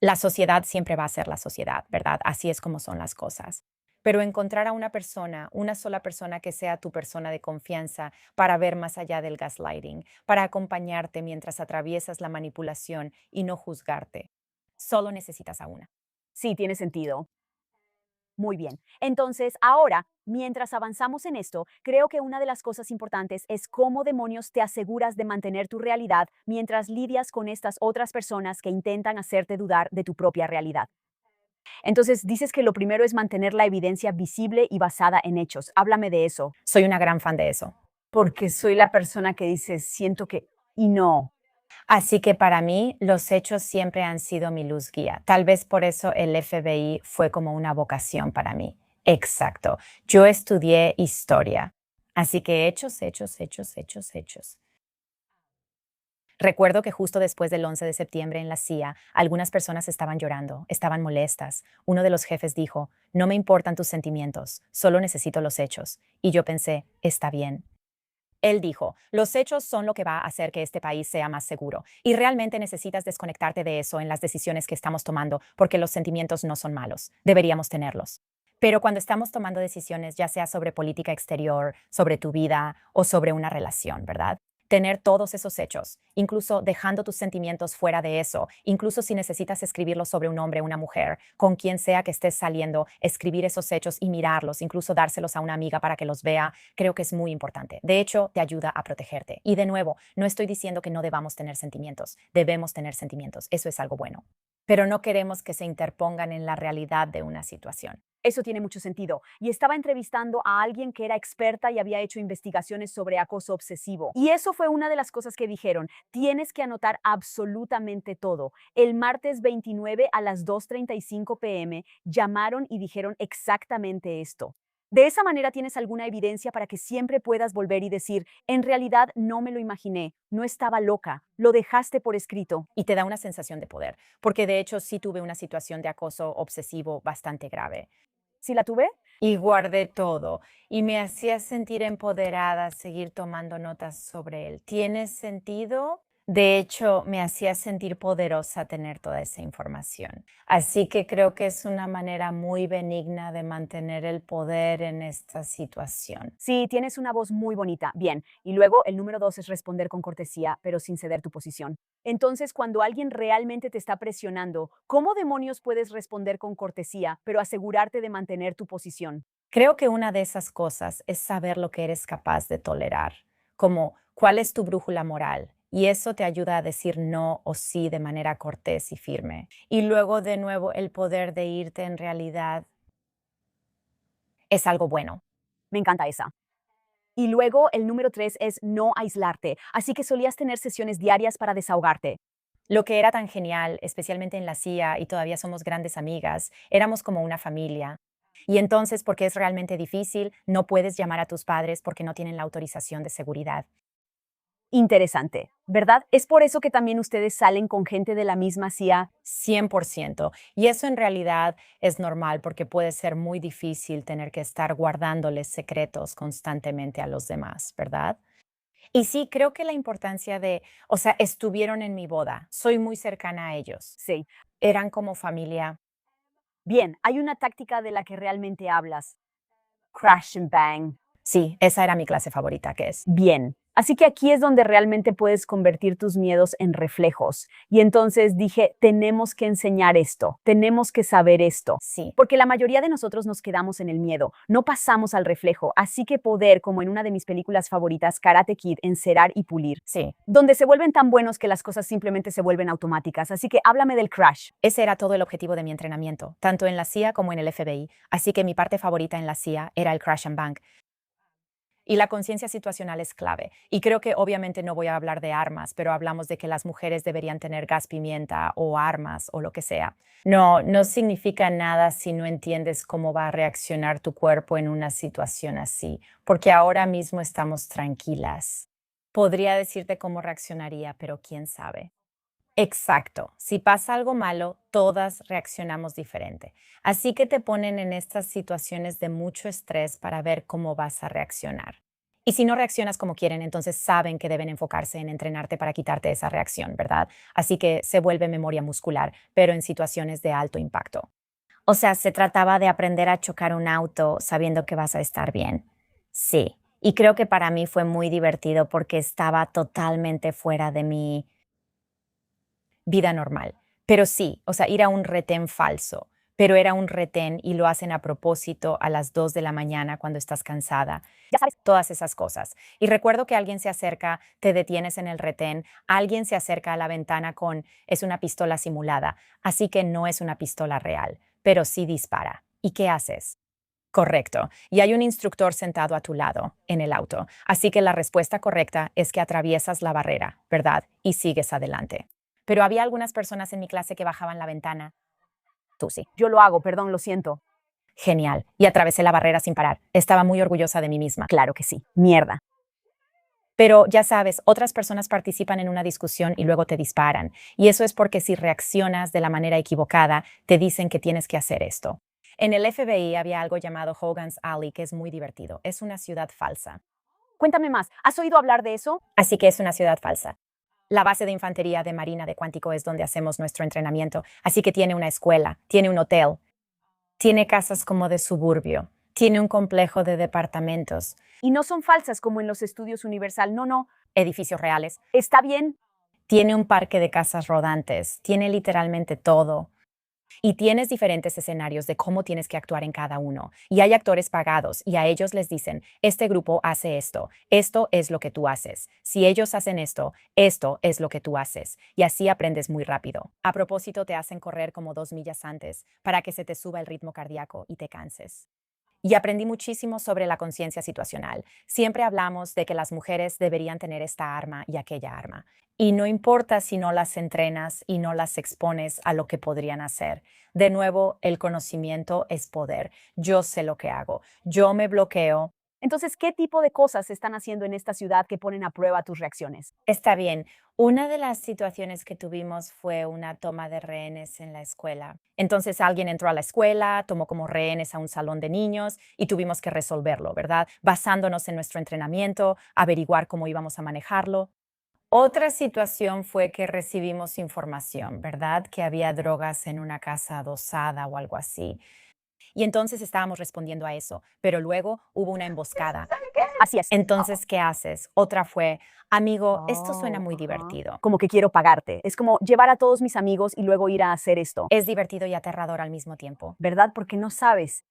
La sociedad siempre va a ser la sociedad, ¿verdad? Así es como son las cosas. Pero encontrar a una persona, una sola persona que sea tu persona de confianza para ver más allá del gaslighting, para acompañarte mientras atraviesas la manipulación y no juzgarte. Solo necesitas a una. Sí, tiene sentido. Muy bien. Entonces, ahora, mientras avanzamos en esto, creo que una de las cosas importantes es cómo demonios te aseguras de mantener tu realidad mientras lidias con estas otras personas que intentan hacerte dudar de tu propia realidad. Entonces, dices que lo primero es mantener la evidencia visible y basada en hechos. Háblame de eso, Soy una gran fan de eso. porque soy la persona que dice, siento que, y no. Así que para mí los hechos siempre han sido mi luz guía. Tal vez por eso el FBI fue como una vocación para mí. Exacto. Yo estudié historia. Así que hechos, hechos, hechos, hechos, hechos. Recuerdo que justo después del 11 de septiembre en la CIA, algunas personas estaban llorando, estaban molestas. Uno de los jefes dijo, no me importan tus sentimientos, solo necesito los hechos. Y yo pensé, está bien. Él dijo, los hechos son lo que va a hacer que este país sea más seguro y realmente necesitas desconectarte de eso en las decisiones que estamos tomando porque los sentimientos no son malos, deberíamos tenerlos. Pero cuando estamos tomando decisiones, ya sea sobre política exterior, sobre tu vida o sobre una relación, ¿verdad? Tener todos esos hechos, incluso dejando tus sentimientos fuera de eso, incluso si necesitas escribirlos sobre un hombre o una mujer, con quien sea que estés saliendo, escribir esos hechos y mirarlos, incluso dárselos a una amiga para que los vea, creo que es muy importante. De hecho, te ayuda a protegerte. Y de nuevo, no estoy diciendo que no debamos tener sentimientos, debemos tener sentimientos, eso es algo bueno. Pero no queremos que se interpongan en la realidad de una situación. Eso tiene mucho sentido. Y estaba entrevistando a alguien que era experta y había hecho investigaciones sobre acoso obsesivo. Y eso fue una de las cosas que dijeron. Tienes que anotar absolutamente todo. El martes 29 a las 2:35 p.m. llamaron y dijeron exactamente esto. De esa manera tienes alguna evidencia para que siempre puedas volver y decir, en realidad no me lo imaginé, no estaba loca, lo dejaste por escrito. Y te da una sensación de poder, porque de hecho sí tuve una situación de acoso obsesivo bastante grave. ¿Sí la tuve? Y guardé todo y me hacía sentir empoderada seguir tomando notas sobre él. ¿Tiene sentido? De hecho, me hacía sentir poderosa tener toda esa información. Así que creo que es una manera muy benigna de mantener el poder en esta situación. Sí, tienes una voz muy bonita. Bien. Y luego el número 2 es responder con cortesía, pero sin ceder tu posición. Entonces, cuando alguien realmente te está presionando, ¿cómo demonios puedes responder con cortesía, pero asegurarte de mantener tu posición? Creo que una de esas cosas es saber lo que eres capaz de tolerar, como cuál es tu brújula moral. Y eso te ayuda a decir no o sí de manera cortés y firme. Y luego, de nuevo, el poder de irte en realidad es algo bueno. Me encanta esa. Y luego el número 3 es no aislarte. Así que solías tener sesiones diarias para desahogarte. Lo que era tan genial, especialmente en la CIA, y todavía somos grandes amigas, éramos como una familia. Y entonces, porque es realmente difícil, no puedes llamar a tus padres porque no tienen la autorización de seguridad. Interesante, ¿verdad? Es por eso que también ustedes salen con gente de la misma CIA. 100%. Y eso en realidad es normal porque puede ser muy difícil tener que estar guardándoles secretos constantemente a los demás, ¿verdad? Y sí, creo que la importancia estuvieron en mi boda, soy muy cercana a ellos, Sí. eran como familia. Bien, hay una táctica de la que realmente hablas. Crash and bang. Sí, esa era mi clase favorita, que es. Bien. Así que aquí es donde realmente puedes convertir tus miedos en reflejos. Y entonces dije, tenemos que enseñar esto, tenemos que saber esto. Sí, Porque la mayoría de nosotros nos quedamos en el miedo, no pasamos al reflejo. Así que poder, como en una de mis películas favoritas, Karate Kid, encerar y pulir. sí. Donde se vuelven tan buenos que las cosas simplemente se vuelven automáticas. Así que háblame del crash. Ese era todo el objetivo de mi entrenamiento, tanto en la CIA como en el FBI. Así que mi parte favorita en la CIA era el crash and bang. Y la conciencia situacional es clave. Y creo que obviamente no voy a hablar de armas, pero hablamos de que las mujeres deberían tener gas pimienta o armas o lo que sea. No significa nada si no entiendes cómo va a reaccionar tu cuerpo en una situación así, porque ahora mismo estamos tranquilas. Podría decirte cómo reaccionaría, pero quién sabe. Exacto. Si pasa algo malo, todas reaccionamos diferente. Así que te ponen en estas situaciones de mucho estrés para ver cómo vas a reaccionar. Y si no reaccionas como quieren, entonces saben que deben enfocarse en entrenarte para quitarte esa reacción, ¿verdad? Así que se vuelve memoria muscular, pero en situaciones de alto impacto. O sea, se trataba de aprender a chocar un auto sabiendo que vas a estar bien. Sí. Y creo que para mí fue muy divertido porque estaba totalmente fuera de mi vida normal. Pero sí, o sea, ir a un retén falso, pero era un retén y lo hacen a propósito a las 2 de la mañana cuando estás cansada. Ya sabes, todas esas cosas. Y recuerdo que alguien se acerca, te detienes en el retén, alguien se acerca a la ventana es una pistola simulada, así que no es una pistola real, pero sí dispara. ¿Y qué haces? Correcto. Y hay un instructor sentado a tu lado en el auto. Así que la respuesta correcta es que atraviesas la barrera, ¿verdad? Y sigues adelante. Pero había algunas personas en mi clase que bajaban la ventana. Tú sí. Yo lo hago, perdón, lo siento. Genial. Y atravesé la barrera sin parar. Estaba muy orgullosa de mí misma. Claro que sí. Mierda. Pero ya sabes, otras personas participan en una discusión y luego te disparan. Y eso es porque si reaccionas de la manera equivocada, te dicen que tienes que hacer esto. En el FBI había algo llamado Hogan's Alley, que es muy divertido. Es una ciudad falsa. Cuéntame más. ¿Has oído hablar de eso? Así que es una ciudad falsa. La base de infantería de Marina de Cuántico es donde hacemos nuestro entrenamiento, así que tiene una escuela, tiene un hotel, tiene casas como de suburbio, tiene un complejo de departamentos, Y no son falsas como en los estudios Universal. No, no. edificios reales, Está bien. tiene un parque de casas rodantes, tiene literalmente todo. Y tienes diferentes escenarios de cómo tienes que actuar en cada uno. Y hay actores pagados y a ellos les dicen, este grupo hace esto es lo que tú haces. Si ellos hacen esto es lo que tú haces. Y así aprendes muy rápido. A propósito, te hacen correr como 2 millas antes para que se te suba el ritmo cardíaco y te canses. Y aprendí muchísimo sobre la conciencia situacional. Siempre hablamos de que las mujeres deberían tener esta arma y aquella arma. Y no importa si no las entrenas y no las expones a lo que podrían hacer. De nuevo, el conocimiento es poder. Yo sé lo que hago. Yo me bloqueo. Entonces, ¿qué tipo de cosas se están haciendo en esta ciudad que ponen a prueba tus reacciones? Está bien. Una de las situaciones que tuvimos fue una toma de rehenes en la escuela. Entonces alguien entró a la escuela, tomó como rehenes a un salón de niños y tuvimos que resolverlo, ¿verdad? Basándonos en nuestro entrenamiento, averiguar cómo íbamos a manejarlo. Otra situación fue que recibimos información, ¿verdad? Que había drogas en una casa adosada o algo así. Y entonces estábamos respondiendo a eso, pero luego hubo una emboscada. Así es. Entonces, ¿qué haces? Otra fue, amigo, esto suena muy Ajá. divertido. Como que quiero pagarte. Es como llevar a todos mis amigos y luego ir a hacer esto. Es divertido y aterrador al mismo tiempo. ¿Verdad? Porque no sabes.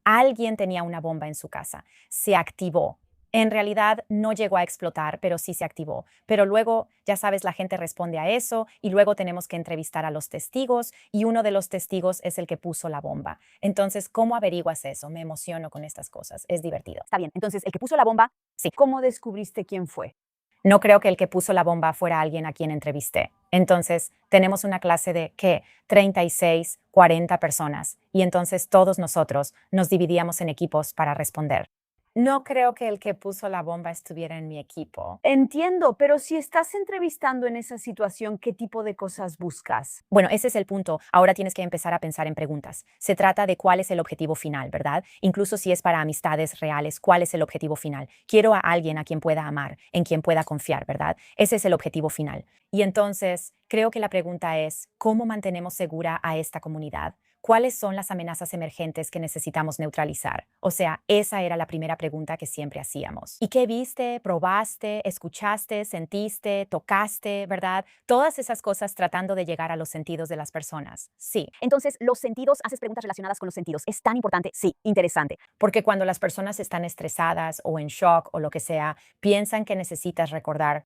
Alguien tenía una bomba en su casa. Se activó. En realidad no llegó a explotar, pero sí se activó. Pero luego, ya sabes, la gente responde a eso y luego tenemos que entrevistar a los testigos y uno de los testigos es el que puso la bomba. Entonces, ¿cómo averiguas eso? Me emociono con estas cosas. Es divertido. Está bien. Entonces, el que puso la bomba, Sí. ¿cómo descubriste quién fue? No creo que el que puso la bomba fuera alguien a quien entrevisté. Entonces, tenemos una clase de, ¿qué? 36, 40 personas. Y entonces todos nosotros nos dividíamos en equipos para responder. No creo que el que puso la bomba estuviera en mi equipo. Entiendo, pero si estás entrevistando en esa situación, ¿qué tipo de cosas buscas? Bueno, ese es el punto. Ahora tienes que empezar a pensar en preguntas. Se trata de cuál es el objetivo final, ¿verdad? Incluso si es para amistades reales, ¿cuál es el objetivo final? Quiero a alguien a quien pueda amar, en quien pueda confiar, ¿verdad? Ese es el objetivo final. Y entonces, creo que la pregunta es, ¿cómo mantenemos segura a esta comunidad? ¿Cuáles son las amenazas emergentes que necesitamos neutralizar? O sea, esa era la primera pregunta que siempre hacíamos. ¿Y qué viste, probaste, escuchaste, sentiste, tocaste, verdad? Todas esas cosas tratando de llegar a los sentidos de las personas. Sí, Entonces, los sentidos, haces preguntas relacionadas con los sentidos. ¿Es tan importante? Sí, interesante. porque cuando las personas están estresadas o en shock o lo que sea, piensan que necesitas recordar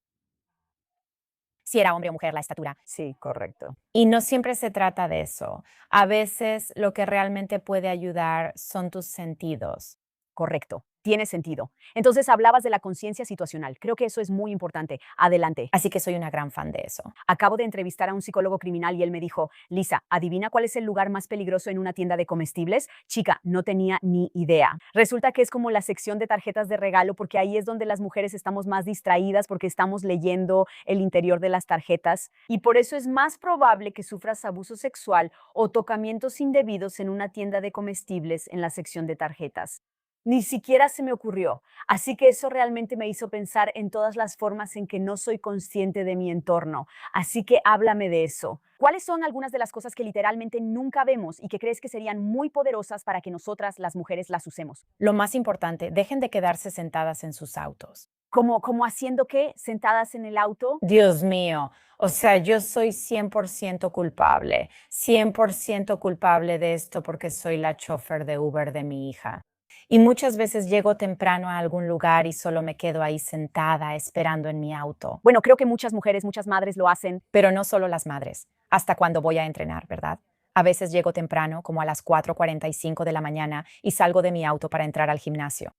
si era hombre o mujer, la estatura. Sí, correcto. Y no siempre se trata de eso. A veces lo que realmente puede ayudar son tus sentidos. Correcto. Tiene sentido. Entonces, hablabas de la conciencia situacional. Creo que eso es muy importante. Adelante. Así que soy una gran fan de eso. Acabo de entrevistar a un psicólogo criminal y él me dijo, Lisa, ¿adivina cuál es el lugar más peligroso en una tienda de comestibles? Chica, no tenía ni idea. Resulta que es como la sección de tarjetas de regalo porque ahí es donde las mujeres estamos más distraídas porque estamos leyendo el interior de las tarjetas y por eso es más probable que sufras abuso sexual o tocamientos indebidos en una tienda de comestibles en la sección de tarjetas. Ni siquiera se me ocurrió. Así que eso realmente me hizo pensar en todas las formas en que no soy consciente de mi entorno. Así que háblame de eso. ¿Cuáles son algunas de las cosas que literalmente nunca vemos y que crees que serían muy poderosas para que nosotras, las mujeres, las usemos? Lo más importante, dejen de quedarse sentadas en sus autos. ¿Como haciendo qué? ¿Sentadas en el auto? Dios mío, o sea, yo soy 100% culpable, 100% culpable de esto porque soy la chofer de Uber de mi hija. Y muchas veces llego temprano a algún lugar y solo me quedo ahí sentada esperando en mi auto. Bueno, creo que muchas mujeres, muchas madres lo hacen. Pero no solo las madres, hasta cuando voy a entrenar, ¿verdad? A veces llego temprano, como a las 4:45 de la mañana, y salgo de mi auto para entrar al gimnasio.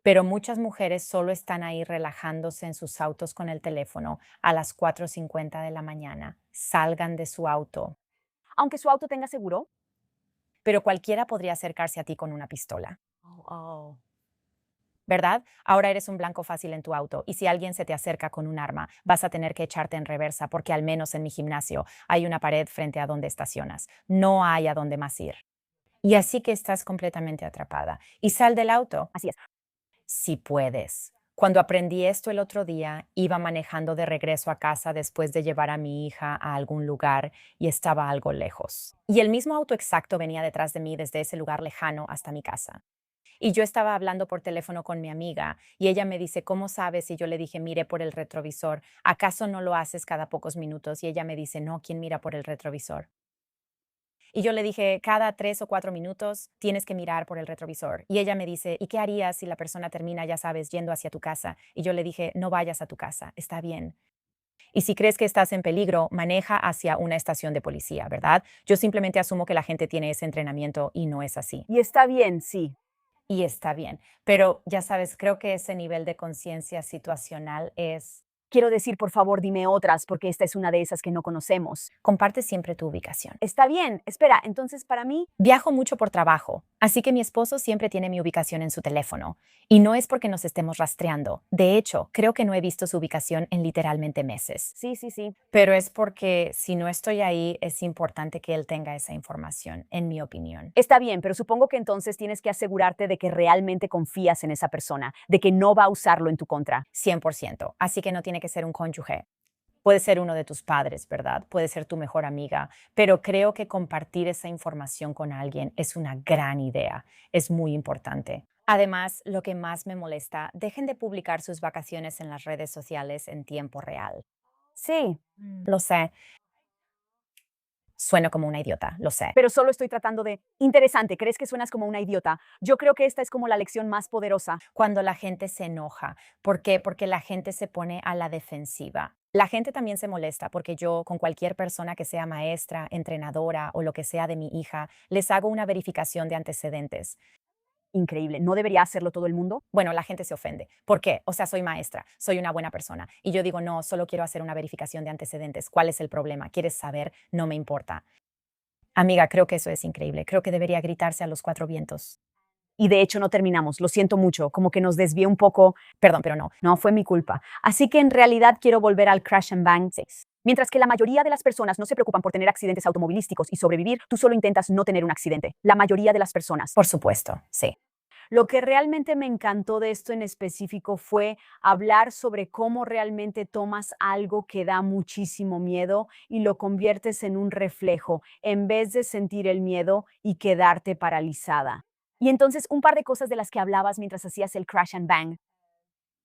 Pero muchas mujeres solo están ahí relajándose en sus autos con el teléfono a las 4:50 de la mañana. Salgan de su auto. Aunque su auto tenga seguro. Pero cualquiera podría acercarse a ti con una pistola, Oh, oh. ¿verdad? Ahora eres un blanco fácil en tu auto y si alguien se te acerca con un arma, vas a tener que echarte en reversa porque al menos en mi gimnasio hay una pared frente a donde estacionas. No hay a dónde más ir. Y así que estás completamente atrapada. Y sal del auto. Así es. Si puedes. Cuando aprendí esto el otro día, iba manejando de regreso a casa después de llevar a mi hija a algún lugar y estaba algo lejos. Y el mismo auto exacto venía detrás de mí desde ese lugar lejano hasta mi casa. Y yo estaba hablando por teléfono con mi amiga y ella me dice, ¿cómo sabes? Y yo le dije, mire por el retrovisor. ¿Acaso no lo haces cada pocos minutos? Y ella me dice, no, ¿quién mira por el retrovisor? Y yo le dije, cada 3 o 4 minutos tienes que mirar por el retrovisor. Y ella me dice, ¿y qué harías si la persona termina, ya sabes, yendo hacia tu casa? Y yo le dije, no vayas a tu casa, está bien. Y si crees que estás en peligro, maneja hacia una estación de policía, ¿verdad? Yo simplemente asumo que la gente tiene ese entrenamiento y no es así. Y está bien, sí. Y está bien. Pero ya sabes, creo que ese nivel de conciencia situacional es, Quiero decir, por favor, dime otras, porque esta es una de esas que no conocemos. comparte siempre tu ubicación. Está bien, espera, entonces para mí, Viajo mucho por trabajo, así que mi esposo siempre tiene mi ubicación en su teléfono. Y no es porque nos estemos rastreando. De hecho, creo que no he visto su ubicación en literalmente meses. sí, sí, sí. Pero es porque si no estoy ahí, es importante que él tenga esa información, en mi opinión. Está bien, pero supongo que entonces tienes que asegurarte de que realmente confías en esa persona, de que no va a usarlo en tu contra. 100%. Así que no tiene que ser un cónyuge. Puede ser uno de tus padres, ¿verdad? Puede ser tu mejor amiga, pero creo que compartir esa información con alguien es una gran idea. Es muy importante. Además, lo que más me molesta, dejen de publicar sus vacaciones en las redes sociales en tiempo real. Sí, Lo sé, sueno como una idiota, lo sé. pero solo estoy tratando de... Interesante, ¿crees que suenas como una idiota? Yo creo que esta es como la lección más poderosa. Cuando la gente se enoja. ¿Por qué? Porque la gente se pone a la defensiva. La gente también se molesta porque yo, con cualquier persona que sea maestra, entrenadora o lo que sea de mi hija, les hago una verificación de antecedentes. Increíble, ¿no debería hacerlo todo el mundo? Bueno, la gente se ofende. ¿Por qué? O sea, soy maestra, soy una buena persona. Y yo digo, no, solo quiero hacer una verificación de antecedentes. ¿Cuál es el problema? ¿Quieres saber? No me importa. Amiga, creo que eso es increíble. Creo que debería gritarse a los 4 vientos. Y de hecho no terminamos, lo siento mucho, como que nos desvié un poco. Perdón, pero no. No, fue mi culpa. Así que en realidad quiero volver al Crash and Bang 6. Mientras que la mayoría de las personas no se preocupan por tener accidentes automovilísticos y sobrevivir, tú solo intentas no tener un accidente. La mayoría de las personas. Por supuesto, sí. Lo que realmente me encantó de esto en específico fue hablar sobre cómo realmente tomas algo que da muchísimo miedo y lo conviertes en un reflejo, en vez de sentir el miedo y quedarte paralizada. Y entonces, un par de cosas de las que hablabas mientras hacías el Crash and Bang.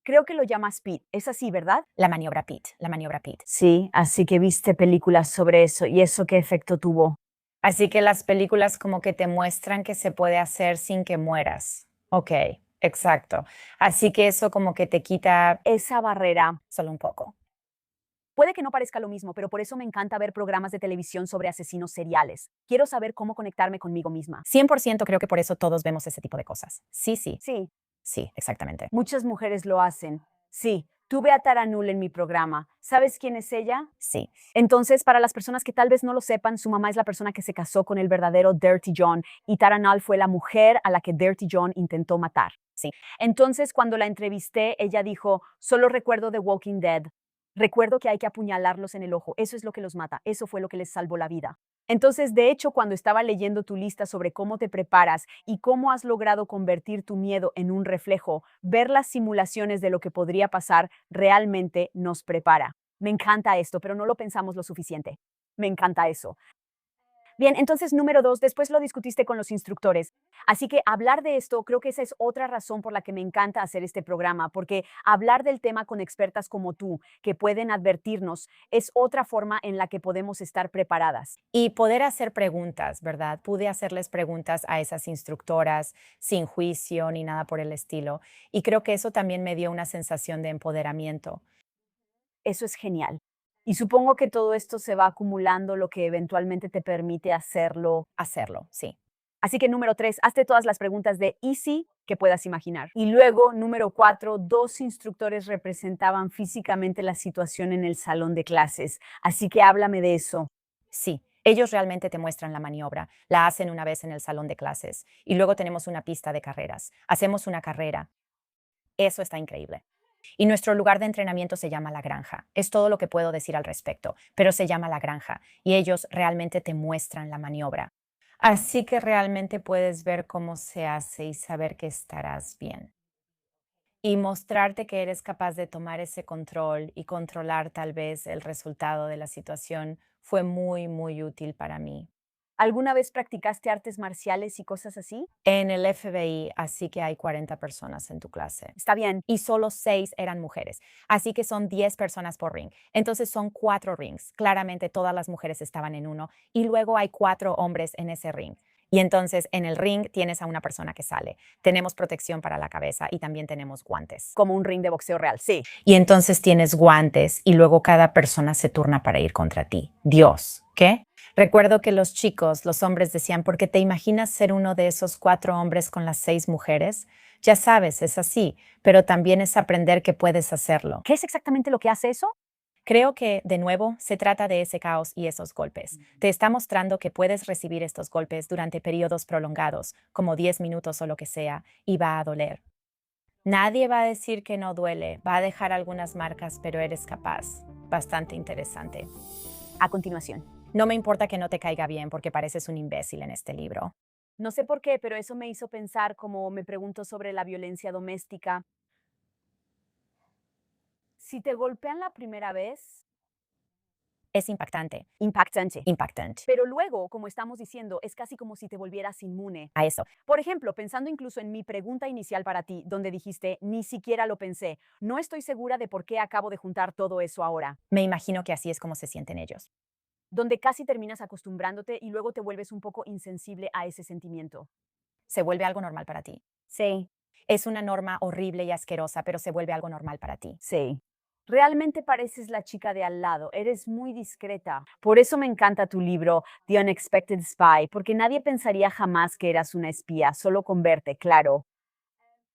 Creo que lo llamas Pete. Es así, ¿verdad? La maniobra Pete, la maniobra Pete. Sí, así que viste películas sobre eso. ¿Y eso qué efecto tuvo? Así que las películas como que te muestran que se puede hacer sin que mueras. Ok, exacto. Así que eso como que te quita Esa barrera. solo un poco. Puede que no parezca lo mismo, pero por eso me encanta ver programas de televisión sobre asesinos seriales. Quiero saber cómo conectarme conmigo misma. 100% creo que por eso todos vemos ese tipo de cosas. Sí, sí, Sí, sí, exactamente. muchas mujeres lo hacen. Sí, tuve a Tara Null en mi programa. ¿Sabes quién es ella? Sí. Entonces, para las personas que tal vez no lo sepan, su mamá es la persona que se casó con el verdadero Dirty John y Tara Null fue la mujer a la que Dirty John intentó matar. Sí. Entonces, cuando la entrevisté, ella dijo, solo recuerdo The Walking Dead. Recuerdo que hay que apuñalarlos en el ojo. Eso es lo que los mata. Eso fue lo que les salvó la vida. Entonces, de hecho, cuando estaba leyendo tu lista sobre cómo te preparas y cómo has logrado convertir tu miedo en un reflejo, ver las simulaciones de lo que podría pasar realmente nos prepara. Me encanta esto, pero no lo pensamos lo suficiente. Me encanta eso. Bien, entonces número 2, después lo discutiste con los instructores. Así que hablar de esto, creo que esa es otra razón por la que me encanta hacer este programa, porque hablar del tema con expertas como tú, que pueden advertirnos, es otra forma en la que podemos estar preparadas. Y poder hacer preguntas, ¿verdad? Pude hacerles preguntas a esas instructoras sin juicio ni nada por el estilo. Y creo que eso también me dio una sensación de empoderamiento. Eso es genial. Y supongo que todo esto se va acumulando, lo que eventualmente te permite hacerlo. Hacerlo, sí. Así que número 3, hazte todas las preguntas de easy que puedas imaginar. Y luego, número 4, dos instructores representaban físicamente la situación en el salón de clases. Así que háblame de eso. Sí, ellos realmente te muestran la maniobra, la hacen una vez en el salón de clases y luego tenemos una pista de carreras. Hacemos una carrera. Eso está increíble. Y nuestro lugar de entrenamiento se llama La Granja. Es todo lo que puedo decir al respecto, pero se llama La Granja y ellos realmente te muestran la maniobra. Así que realmente puedes ver cómo se hace y saber que estarás bien. Y mostrarte que eres capaz de tomar ese control y controlar tal vez el resultado de la situación fue muy, muy útil para mí. ¿Alguna vez practicaste artes marciales y cosas así? En el FBI, así que hay 40 personas en tu clase. Está bien. Y solo 6 eran mujeres. Así que son 10 personas por ring. Entonces son 4 rings. Claramente todas las mujeres estaban en uno y luego hay 4 hombres en ese ring. Y entonces en el ring tienes a una persona que sale. Tenemos protección para la cabeza y también tenemos guantes. Como un ring de boxeo real, sí. Y entonces tienes guantes y luego cada persona se turna para ir contra ti. Dios, ¿qué? Recuerdo que los chicos, los hombres decían, ¿por qué te imaginas ser uno de esos 4 hombres con las 6 mujeres? Ya sabes, es así, pero también es aprender que puedes hacerlo. ¿Qué es exactamente lo que hace eso? Creo que, de nuevo, se trata de ese caos y esos golpes. Te está mostrando que puedes recibir estos golpes durante periodos prolongados, como 10 minutos o lo que sea, y va a doler. Nadie va a decir que no duele, va a dejar algunas marcas, pero eres capaz. Bastante interesante. A continuación. No me importa que no te caiga bien porque pareces un imbécil en este libro. No sé por qué, pero eso me hizo pensar como me pregunto sobre la violencia doméstica. Si te golpean la primera vez, Es impactante, impactante. impactante. Pero luego, como estamos diciendo, es casi como si te volvieras inmune. A eso. Por ejemplo, pensando incluso en mi pregunta inicial para ti, donde dijiste, ni siquiera lo pensé, no estoy segura de por qué acabo de juntar todo eso ahora, Me imagino que así es como se sienten ellos. donde casi terminas acostumbrándote y luego te vuelves un poco insensible a ese sentimiento. Se vuelve algo normal para ti. Sí, Es una norma horrible y asquerosa, pero se vuelve algo normal para ti. sí. Realmente pareces la chica de al lado, eres muy discreta. Por eso me encanta tu libro, The Unexpected Spy, porque nadie pensaría jamás que eras una espía, solo con verte, claro.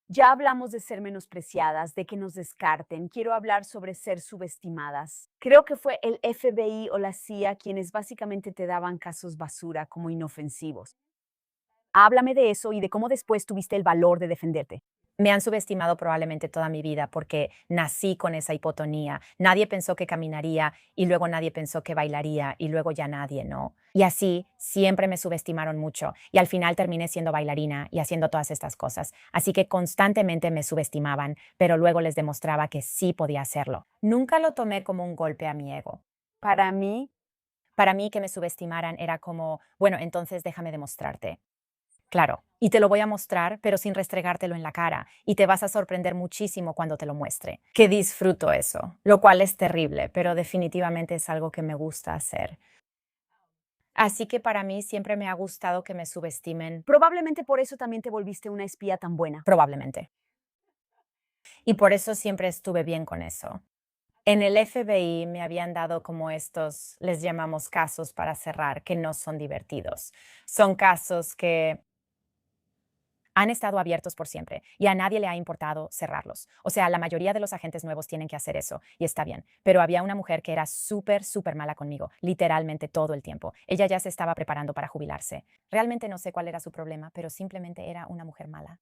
Ya hablamos de ser menospreciadas, de que nos descarten. Quiero hablar sobre ser subestimadas. Creo que fue el FBI o la CIA quienes básicamente te daban casos basura como inofensivos. Háblame de eso y de cómo después tuviste el valor de defenderte. Me han subestimado probablemente toda mi vida porque nací con esa hipotonía. Nadie pensó que caminaría y luego nadie pensó que bailaría y luego ya nadie, ¿no? Y así siempre me subestimaron mucho y al final terminé siendo bailarina y haciendo todas estas cosas. Así que constantemente me subestimaban, pero luego les demostraba que sí podía hacerlo. Nunca lo tomé como un golpe a mi ego. Para mí, Para mí que me subestimaran era como, bueno, entonces déjame demostrarte. Claro, y te lo voy a mostrar, pero sin restregártelo en la cara, y te vas a sorprender muchísimo cuando te lo muestre. Que disfruto eso, lo cual es terrible, pero definitivamente es algo que me gusta hacer. Así que para mí siempre me ha gustado que me subestimen, probablemente por eso también te volviste una espía tan buena. probablemente. Y por eso siempre estuve bien con eso. En el FBI me habían dado como estos, les llamamos casos para cerrar, que no son divertidos. Son casos que han estado abiertos por siempre y a nadie le ha importado cerrarlos. O sea, la mayoría de los agentes nuevos tienen que hacer eso y está bien. Pero había una mujer que era súper, súper mala conmigo, literalmente todo el tiempo. Ella ya se estaba preparando para jubilarse. Realmente no sé cuál era su problema, pero simplemente era una mujer mala.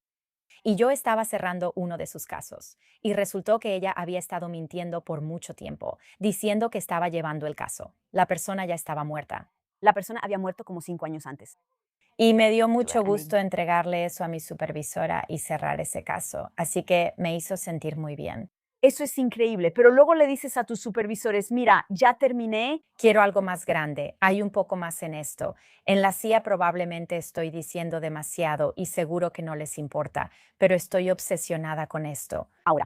Y yo estaba cerrando uno de sus casos y resultó que ella había estado mintiendo por mucho tiempo, diciendo que estaba llevando el caso. La persona ya estaba muerta. La persona había muerto como 5 años antes. Y me dio mucho gusto entregarle eso a mi supervisora y cerrar ese caso, así que me hizo sentir muy bien. Eso es increíble, pero luego le dices a tus supervisores, mira, ya terminé. Quiero algo más grande, hay un poco más en esto. En la CIA probablemente estoy diciendo demasiado y seguro que no les importa, pero estoy obsesionada con esto. Ahora,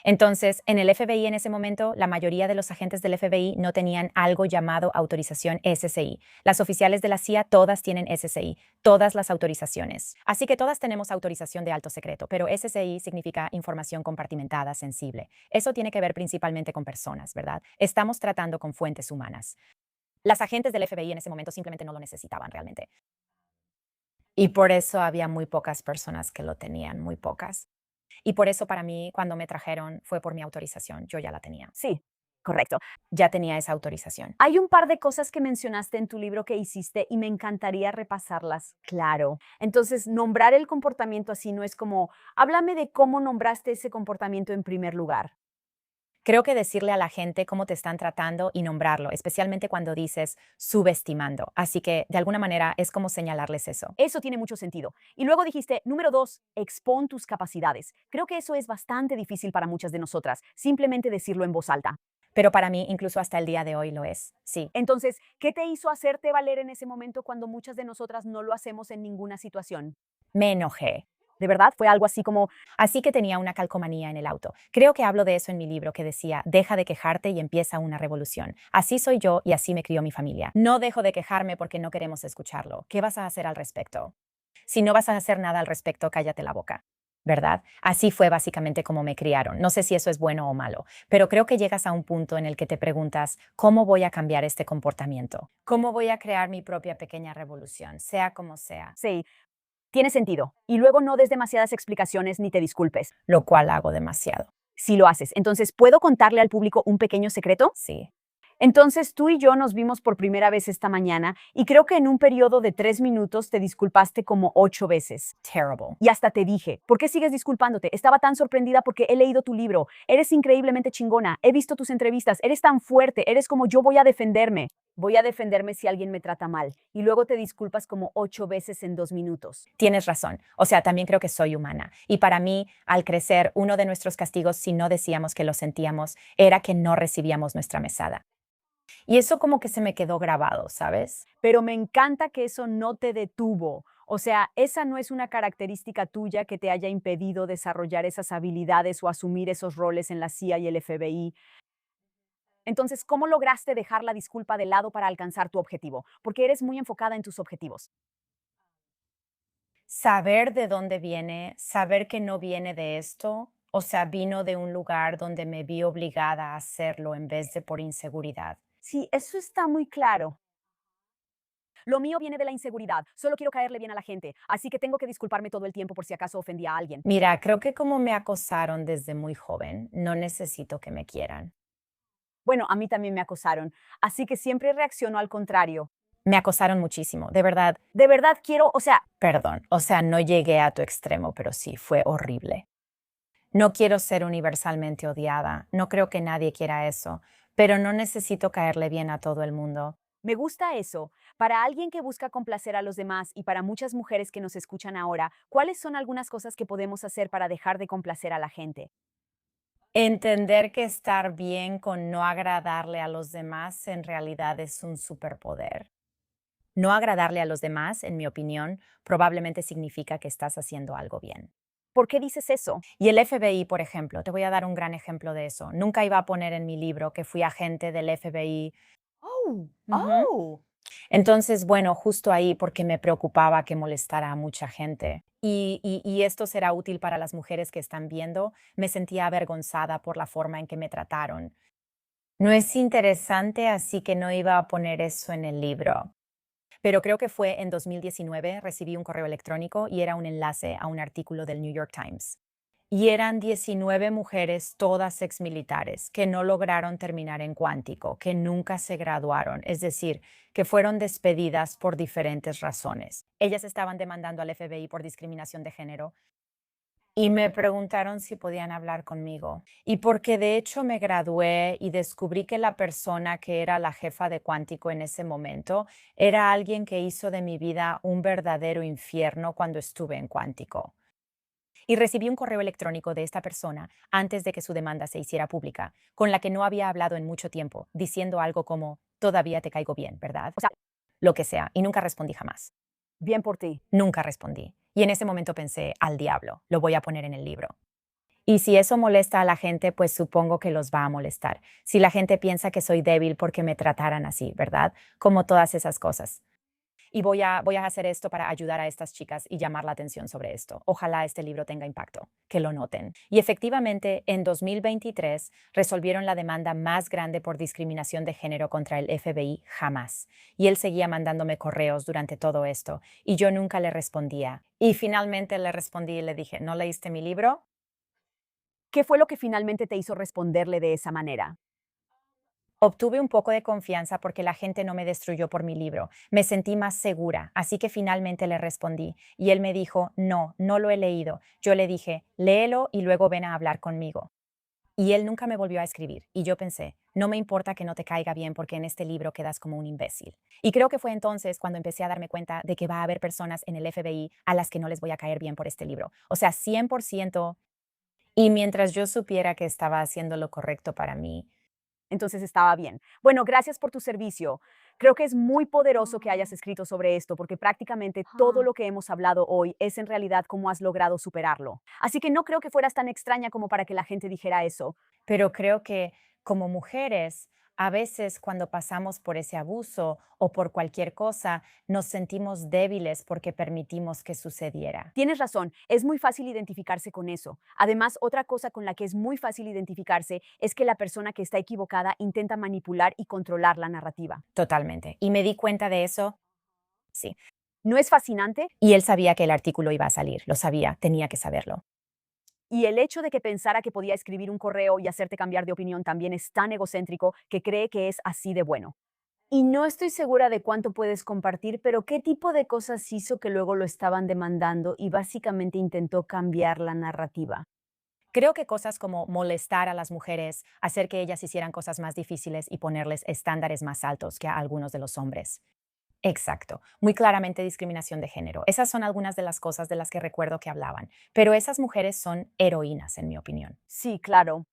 Entonces, en el FBI en ese momento, la mayoría de los agentes del FBI no tenían algo llamado autorización SSI. Las oficiales de la CIA todas tienen SSI, todas las autorizaciones. Así que todas tenemos autorización de alto secreto, pero SSI significa información compartimentada sensible. Eso tiene que ver principalmente con personas, ¿verdad? Estamos tratando con fuentes humanas. Las agentes del FBI en ese momento simplemente no lo necesitaban realmente. Y por eso había muy pocas personas que lo tenían, muy pocas. Y por eso para mí, cuando me trajeron, fue por mi autorización. Yo ya la tenía. sí, correcto. Ya tenía esa autorización. Hay un par de cosas que mencionaste en tu libro que hiciste y me encantaría repasarlas. Claro. Entonces, nombrar el comportamiento así no es como, háblame de cómo nombraste ese comportamiento en primer lugar. Creo que decirle a la gente cómo te están tratando y nombrarlo, especialmente cuando dices subestimando. Así que, de alguna manera, es como señalarles eso. Eso tiene mucho sentido. Y luego dijiste, número 2, expón tus capacidades. Creo que eso es bastante difícil para muchas de nosotras, simplemente decirlo en voz alta. Pero para mí, incluso hasta el día de hoy lo es. Sí. Entonces, ¿qué te hizo hacerte valer en ese momento cuando muchas de nosotras no lo hacemos en ninguna situación? Me enojé. ¿De verdad? Fue algo así como, Así que tenía una calcomanía en el auto. Creo que hablo de eso en mi libro que decía, deja de quejarte y empieza una revolución. Así soy yo y así me crió mi familia. No dejo de quejarme porque no queremos escucharlo. ¿Qué vas a hacer al respecto? Si no vas a hacer nada al respecto, cállate la boca. ¿Verdad? Así fue básicamente como me criaron. No sé si eso es bueno o malo, pero creo que llegas a un punto en el que te preguntas, ¿cómo voy a cambiar este comportamiento? ¿Cómo voy a crear mi propia pequeña revolución, sea como sea? sí, tiene sentido. Y luego no des demasiadas explicaciones ni te disculpes. Lo cual hago demasiado. Si lo haces, entonces, ¿puedo contarle al público un pequeño secreto? Sí. Entonces tú y yo nos vimos por primera vez esta mañana y creo que en un periodo de 3 minutos te disculpaste como 8 veces. Terrible. Y hasta te dije, ¿por qué sigues disculpándote? Estaba tan sorprendida porque he leído tu libro. Eres increíblemente chingona. He visto tus entrevistas. Eres tan fuerte. Eres como yo voy a defenderme. Voy a defenderme si alguien me trata mal. Y luego te disculpas como 8 veces en 2 minutos. Tienes razón. O sea, también creo que soy humana. Y para mí, al crecer, uno de nuestros castigos, si no decíamos que lo sentíamos, era que no recibíamos nuestra mesada. Y eso como que se me quedó grabado, ¿sabes? Pero me encanta que eso no te detuvo. O sea, esa no es una característica tuya que te haya impedido desarrollar esas habilidades o asumir esos roles en la CIA y el FBI. Entonces, ¿cómo lograste dejar la disculpa de lado para alcanzar tu objetivo? Porque eres muy enfocada en tus objetivos. Saber de dónde viene, saber que no viene de esto, o sea, vino de un lugar donde me vi obligada a hacerlo en vez de por inseguridad. Sí, eso está muy claro. Lo mío viene de la inseguridad. Solo quiero caerle bien a la gente, así que tengo que disculparme todo el tiempo por si acaso ofendí a alguien. Mira, creo que como me acosaron desde muy joven, no necesito que me quieran. Bueno, a mí también me acosaron, así que siempre reacciono al contrario. Me acosaron muchísimo, de verdad. De verdad quiero, Perdón, o sea, no llegué a tu extremo, pero sí, fue horrible. No quiero ser universalmente odiada, no creo que nadie quiera eso, pero no necesito caerle bien a todo el mundo. me gusta eso. Para alguien que busca complacer a los demás y para muchas mujeres que nos escuchan ahora, ¿cuáles son algunas cosas que podemos hacer para dejar de complacer a la gente? Entender que estar bien con no agradarle a los demás en realidad es un superpoder. No agradarle a los demás, en mi opinión, probablemente significa que estás haciendo algo bien. ¿Por qué dices eso? Y el FBI, por ejemplo, te voy a dar un gran ejemplo de eso. Nunca iba a poner en mi libro que fui agente del FBI. Oh, Ujú. oh. Entonces, bueno, justo ahí porque me preocupaba que molestara a mucha gente. Y esto será útil para las mujeres que están viendo. Me sentía avergonzada por la forma en que me trataron. No es interesante, así que no iba a poner eso en el libro. Pero creo que fue en 2019, recibí un correo electrónico y era un enlace a un artículo del New York Times. Y eran 19 mujeres, todas exmilitares, que no lograron terminar en cuántico, que nunca se graduaron, es decir, que fueron despedidas por diferentes razones. Ellas estaban demandando al FBI por discriminación de género y me preguntaron si podían hablar conmigo. Y porque de hecho me gradué y descubrí que la persona que era la jefa de cuántico en ese momento era alguien que hizo de mi vida un verdadero infierno cuando estuve en cuántico. Y recibí un correo electrónico de esta persona antes de que su demanda se hiciera pública, con la que no había hablado en mucho tiempo, diciendo algo como, todavía te caigo bien, ¿verdad? O sea, Lo que sea, y nunca respondí jamás. bien por ti. Nunca respondí. Y en ese momento pensé, al diablo, lo voy a poner en el libro. Y si eso molesta a la gente, pues supongo que los va a molestar. Si la gente piensa que soy débil porque me trataran así, ¿verdad? Como todas esas cosas. Y voy a hacer esto para ayudar a estas chicas y llamar la atención sobre esto. Ojalá este libro tenga impacto, que lo noten. Y efectivamente, en 2023 resolvieron la demanda más grande por discriminación de género contra el FBI jamás. Y él seguía mandándome correos durante todo esto, y yo nunca le respondía. Y finalmente le respondí y le dije, ¿no leíste mi libro? ¿Qué fue lo que finalmente te hizo responderle de esa manera? Obtuve un poco de confianza porque la gente no me destruyó por mi libro. Me sentí más segura, así que finalmente le respondí. Y él me dijo, no, no lo he leído. Yo le dije, léelo y luego ven a hablar conmigo. Y él nunca me volvió a escribir. Y yo pensé, no me importa que no te caiga bien porque en este libro quedas como un imbécil. Y creo que fue entonces cuando empecé a darme cuenta de que va a haber personas en el FBI a las que no les voy a caer bien por este libro. O sea, 100%. Y mientras yo supiera que estaba haciendo lo correcto para mí, Entonces estaba bien. Bueno, gracias por tu servicio. Creo que es muy poderoso que hayas escrito sobre esto porque prácticamente todo lo que hemos hablado hoy es en realidad cómo has logrado superarlo. Así que no creo que fueras tan extraña como para que la gente dijera eso. pero creo que como mujeres, a veces cuando pasamos por ese abuso o por cualquier cosa, nos sentimos débiles porque permitimos que sucediera. Tienes razón, es muy fácil identificarse con eso. Además, otra cosa con la que es muy fácil identificarse es que la persona que está equivocada intenta manipular y controlar la narrativa. Totalmente. Y me di cuenta de eso, sí. ¿No es fascinante? Y él sabía que el artículo iba a salir, lo sabía, tenía que saberlo. Y el hecho de que pensara que podía escribir un correo y hacerte cambiar de opinión también es tan egocéntrico que cree que es así de bueno. Y no estoy segura de cuánto puedes compartir, pero ¿qué tipo de cosas hizo que luego lo estaban demandando y básicamente intentó cambiar la narrativa? Creo que cosas como molestar a las mujeres, hacer que ellas hicieran cosas más difíciles y ponerles estándares más altos que a algunos de los hombres. Exacto, muy claramente discriminación de género. Esas son algunas de las cosas de las que recuerdo que hablaban, pero esas mujeres son heroínas, en mi opinión. Sí, claro.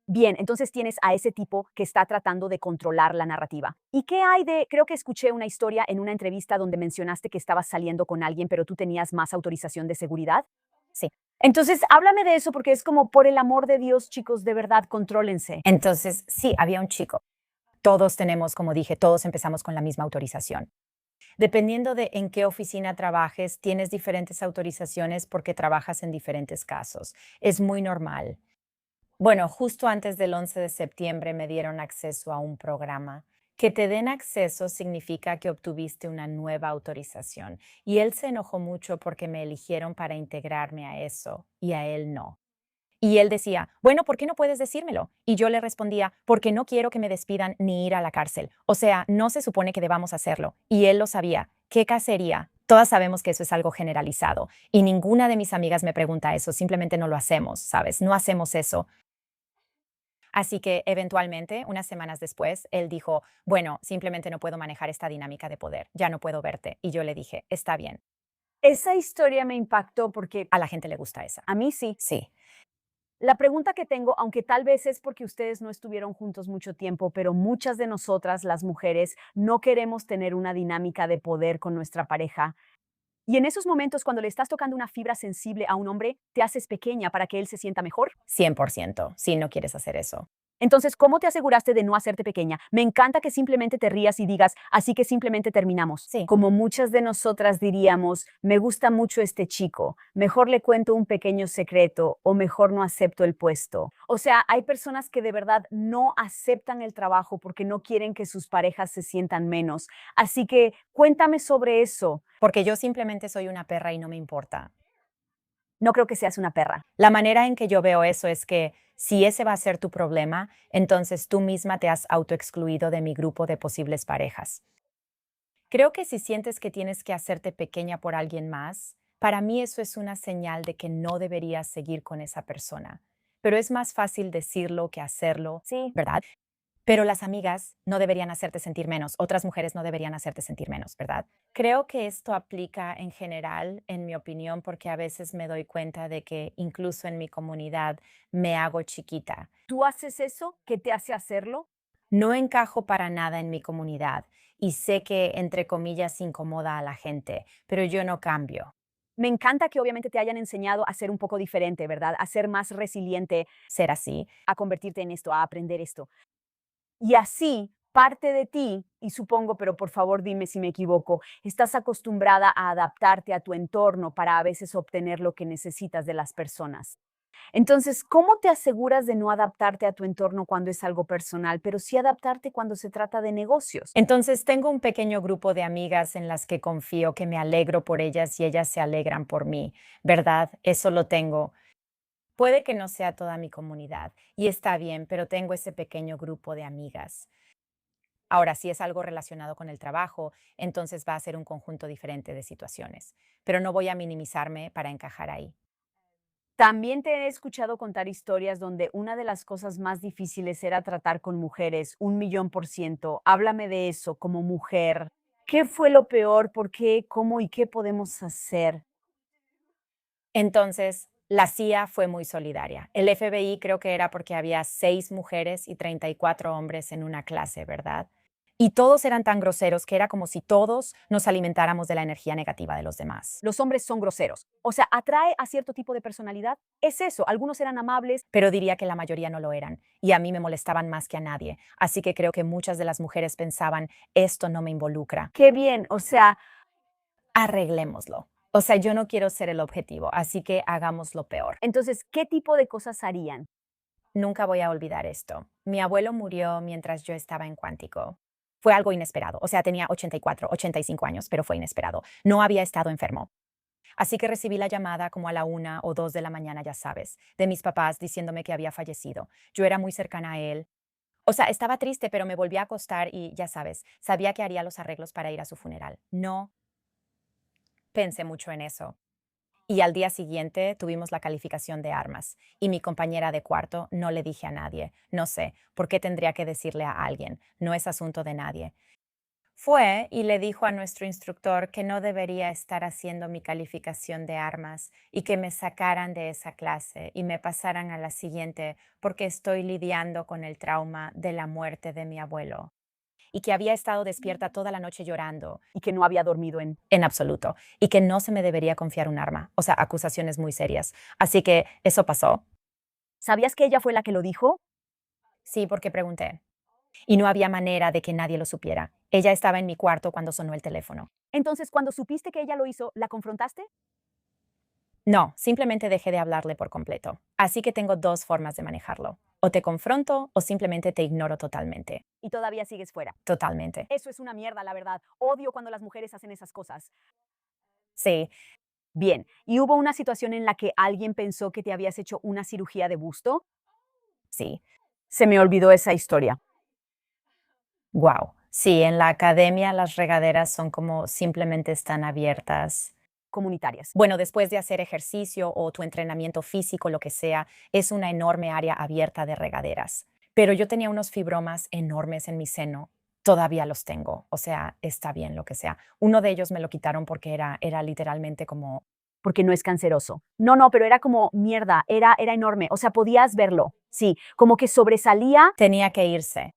Bien, entonces tienes a ese tipo que está tratando de controlar la narrativa. ¿Y qué hay de, creo que escuché una historia en una entrevista donde mencionaste que estabas saliendo con alguien, pero tú tenías más autorización de seguridad? Sí. Entonces, háblame de eso porque es como, por el amor de Dios, chicos, de verdad, contrólense. Entonces, sí, había un chico. Todos tenemos, como dije, todos empezamos con la misma autorización. Dependiendo de en qué oficina trabajes, tienes diferentes autorizaciones porque trabajas en diferentes casos. Es muy normal. Bueno, justo antes del 11 de septiembre me dieron acceso a un programa. Que te den acceso significa que obtuviste una nueva autorización. Y él se enojó mucho porque me eligieron para integrarme a eso y a él no. Y él decía, bueno, ¿por qué no puedes decírmelo? Y yo le respondía, porque no quiero que me despidan ni ir a la cárcel. O sea, no se supone que debamos hacerlo. Y él lo sabía. ¿Qué cacería? Todas sabemos que eso es algo generalizado. Y ninguna de mis amigas me pregunta eso. Simplemente no lo hacemos, ¿sabes? No hacemos eso. Así que eventualmente, unas semanas después, él dijo, bueno, simplemente no puedo manejar esta dinámica de poder. Ya no puedo verte. Y yo le dije, está bien. Esa historia me impactó porque A la gente le gusta esa. a mí sí. Sí. La pregunta que tengo, aunque tal vez es porque ustedes no estuvieron juntos mucho tiempo, pero muchas de nosotras, las mujeres, no queremos tener una dinámica de poder con nuestra pareja. Y en esos momentos, cuando le estás tocando una fibra sensible a un hombre, te haces pequeña para que él se sienta mejor. 100%. Si no quieres hacer eso. Entonces, ¿cómo te aseguraste de no hacerte pequeña? Me encanta que simplemente te rías y digas, así que simplemente terminamos. Sí. Como muchas de nosotras diríamos, me gusta mucho este chico, mejor le cuento un pequeño secreto o mejor no acepto el puesto. O sea, hay personas que de verdad no aceptan el trabajo porque no quieren que sus parejas se sientan menos. Así que cuéntame sobre eso. Porque yo simplemente soy una perra y no me importa. No creo que seas una perra. La manera en que yo veo eso es que si ese va a ser tu problema, entonces tú misma te has autoexcluido de mi grupo de posibles parejas. Creo que si sientes que tienes que hacerte pequeña por alguien más, para mí eso es una señal de que no deberías seguir con esa persona. Pero es más fácil decirlo que hacerlo, Sí. ¿verdad? Pero las amigas no deberían hacerte sentir menos, otras mujeres no deberían hacerte sentir menos, ¿verdad? Creo que esto aplica en general, en mi opinión, porque a veces me doy cuenta de que incluso en mi comunidad me hago chiquita. ¿Tú haces eso? ¿Qué te hace hacerlo? No encajo para nada en mi comunidad y sé que, entre comillas, incomoda a la gente, pero yo no cambio. Me encanta que obviamente te hayan enseñado a ser un poco diferente, ¿verdad? A ser más resiliente, Ser así. a convertirte en esto, a aprender esto. Y así, parte de ti, y supongo, pero por favor dime si me equivoco, estás acostumbrada a adaptarte a tu entorno para a veces obtener lo que necesitas de las personas. Entonces, ¿cómo te aseguras de no adaptarte a tu entorno cuando es algo personal, pero sí adaptarte cuando se trata de negocios? Entonces, tengo un pequeño grupo de amigas en las que confío, que me alegro por ellas y ellas se alegran por mí, ¿verdad? Eso lo tengo. Puede que no sea toda mi comunidad y está bien, pero tengo ese pequeño grupo de amigas. Ahora, si es algo relacionado con el trabajo, entonces va a ser un conjunto diferente de situaciones, pero no voy a minimizarme para encajar ahí. También te he escuchado contar historias donde una de las cosas más difíciles era tratar con mujeres, 1,000,000%. Háblame de eso como mujer. ¿Qué fue lo peor? ¿Por qué? ¿Cómo y qué podemos hacer? Entonces, la CIA fue muy solidaria. El FBI creo que era porque había 6 mujeres y 34 hombres en una clase, ¿verdad? Y todos eran tan groseros que era como si todos nos alimentáramos de la energía negativa de los demás. Los hombres son groseros. O sea, atrae a cierto tipo de personalidad. Es eso. Algunos eran amables. Pero diría que la mayoría no lo eran, y a mí me molestaban más que a nadie. Así que creo que muchas de las mujeres pensaban, esto no me involucra, Qué bien. O sea, arreglémoslo. O sea, yo no quiero ser el objetivo, así que hagamos lo peor. entonces, ¿qué tipo de cosas harían? Nunca voy a olvidar esto. Mi abuelo murió mientras yo estaba en Cuántico. Fue algo inesperado. O sea, tenía 84, 85 años, pero fue inesperado. No había estado enfermo. Así que recibí la llamada como a la 1 o 2 de la mañana, ya sabes, de mis papás diciéndome que había fallecido. Yo era muy cercana a él. O sea, estaba triste, pero me volví a acostar y, ya sabes, sabía que haría los arreglos para ir a su funeral. No pensé mucho en eso. Y al día siguiente tuvimos la calificación de armas y mi compañera de cuarto no le dije a nadie. No sé, ¿por qué tendría que decirle a alguien? No es asunto de nadie. Fue y le dijo a nuestro instructor que no debería estar haciendo mi calificación de armas y que me sacaran de esa clase y me pasaran a la siguiente porque estoy lidiando con el trauma de la muerte de mi abuelo y que había estado despierta toda la noche llorando Y que no había dormido en absoluto y que no se me debería confiar un arma, o sea, acusaciones muy serias. Así que eso pasó. ¿Sabías que ella fue la que lo dijo? Sí, porque pregunté. Y no había manera de que nadie lo supiera. Ella estaba en mi cuarto cuando sonó el teléfono. Entonces, cuando supiste que ella lo hizo, ¿la confrontaste? No, simplemente dejé de hablarle por completo. Así que tengo 2 formas de manejarlo. O te confronto o simplemente te ignoro totalmente. Y todavía sigues fuera. Totalmente. Eso es una mierda, la verdad. Odio cuando las mujeres hacen esas cosas. Sí, Bien, ¿y hubo una situación en la que alguien pensó que te habías hecho una cirugía de busto? Sí. Se me olvidó esa historia. Wow. Sí, en la academia las regaderas son como simplemente están abiertas. Comunitarias. Bueno, después de hacer ejercicio o tu entrenamiento físico, lo que sea, es una enorme área abierta de regaderas. Pero yo tenía unos fibromas enormes en mi seno. Todavía los tengo. O sea, está bien lo que sea. Uno de ellos me lo quitaron porque era literalmente como. Porque no es canceroso. No, no, pero era como mierda, era enorme, o sea, podías verlo. Sí, como que sobresalía. Tenía que irse.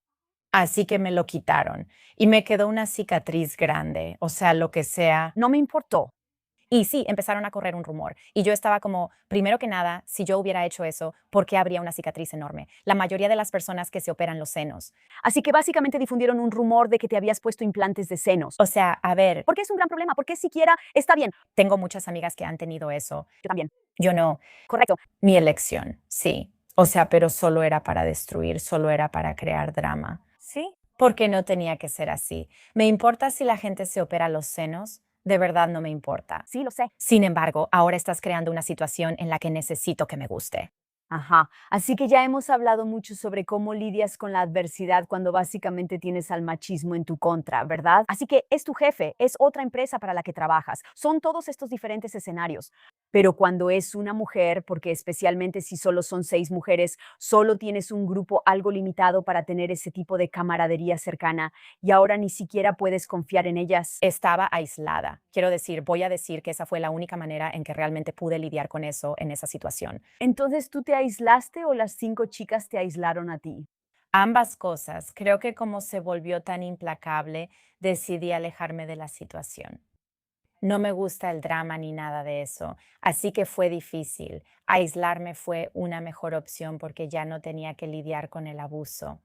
Así que me lo quitaron. Y me quedó una cicatriz grande. O sea, lo que sea. No me importó. Y sí, empezaron a correr un rumor. Y yo estaba como, primero que nada, si yo hubiera hecho eso, ¿por qué habría una cicatriz enorme? La mayoría de las personas que se operan los senos. Así que básicamente difundieron un rumor de que te habías puesto implantes de senos. O sea, a ver, Porque es un gran problema, porque siquiera está bien. tengo muchas amigas que han tenido eso. Yo también. Yo no. Correcto. Mi elección, sí. O sea, pero solo era para destruir, solo era para crear drama. Sí. Porque no tenía que ser así. ¿Me importa si la gente se opera los senos? De verdad no me importa. Sí, lo sé. Sin embargo, ahora estás creando una situación en la que necesito que me guste. Ajá. Así que ya hemos hablado mucho sobre cómo lidias con la adversidad cuando básicamente tienes al machismo en tu contra, ¿verdad? Así que es tu jefe, es otra empresa para la que trabajas, son todos estos diferentes escenarios. Pero cuando es una mujer, porque especialmente si solo son 6 mujeres, solo tienes un grupo algo limitado para tener ese tipo de camaradería cercana y ahora ni siquiera puedes confiar en ellas. Estaba aislada. Quiero decir, voy a decir que esa fue la única manera en que realmente pude lidiar con eso en esa situación. Entonces, ¿tú te aislaste o las 5 chicas te aislaron a ti? Ambas cosas. Creo que como se volvió tan implacable, decidí alejarme de la situación. No me gusta el drama ni nada de eso, así que fue difícil. Aislarme fue una mejor opción porque ya no tenía que lidiar con el abuso.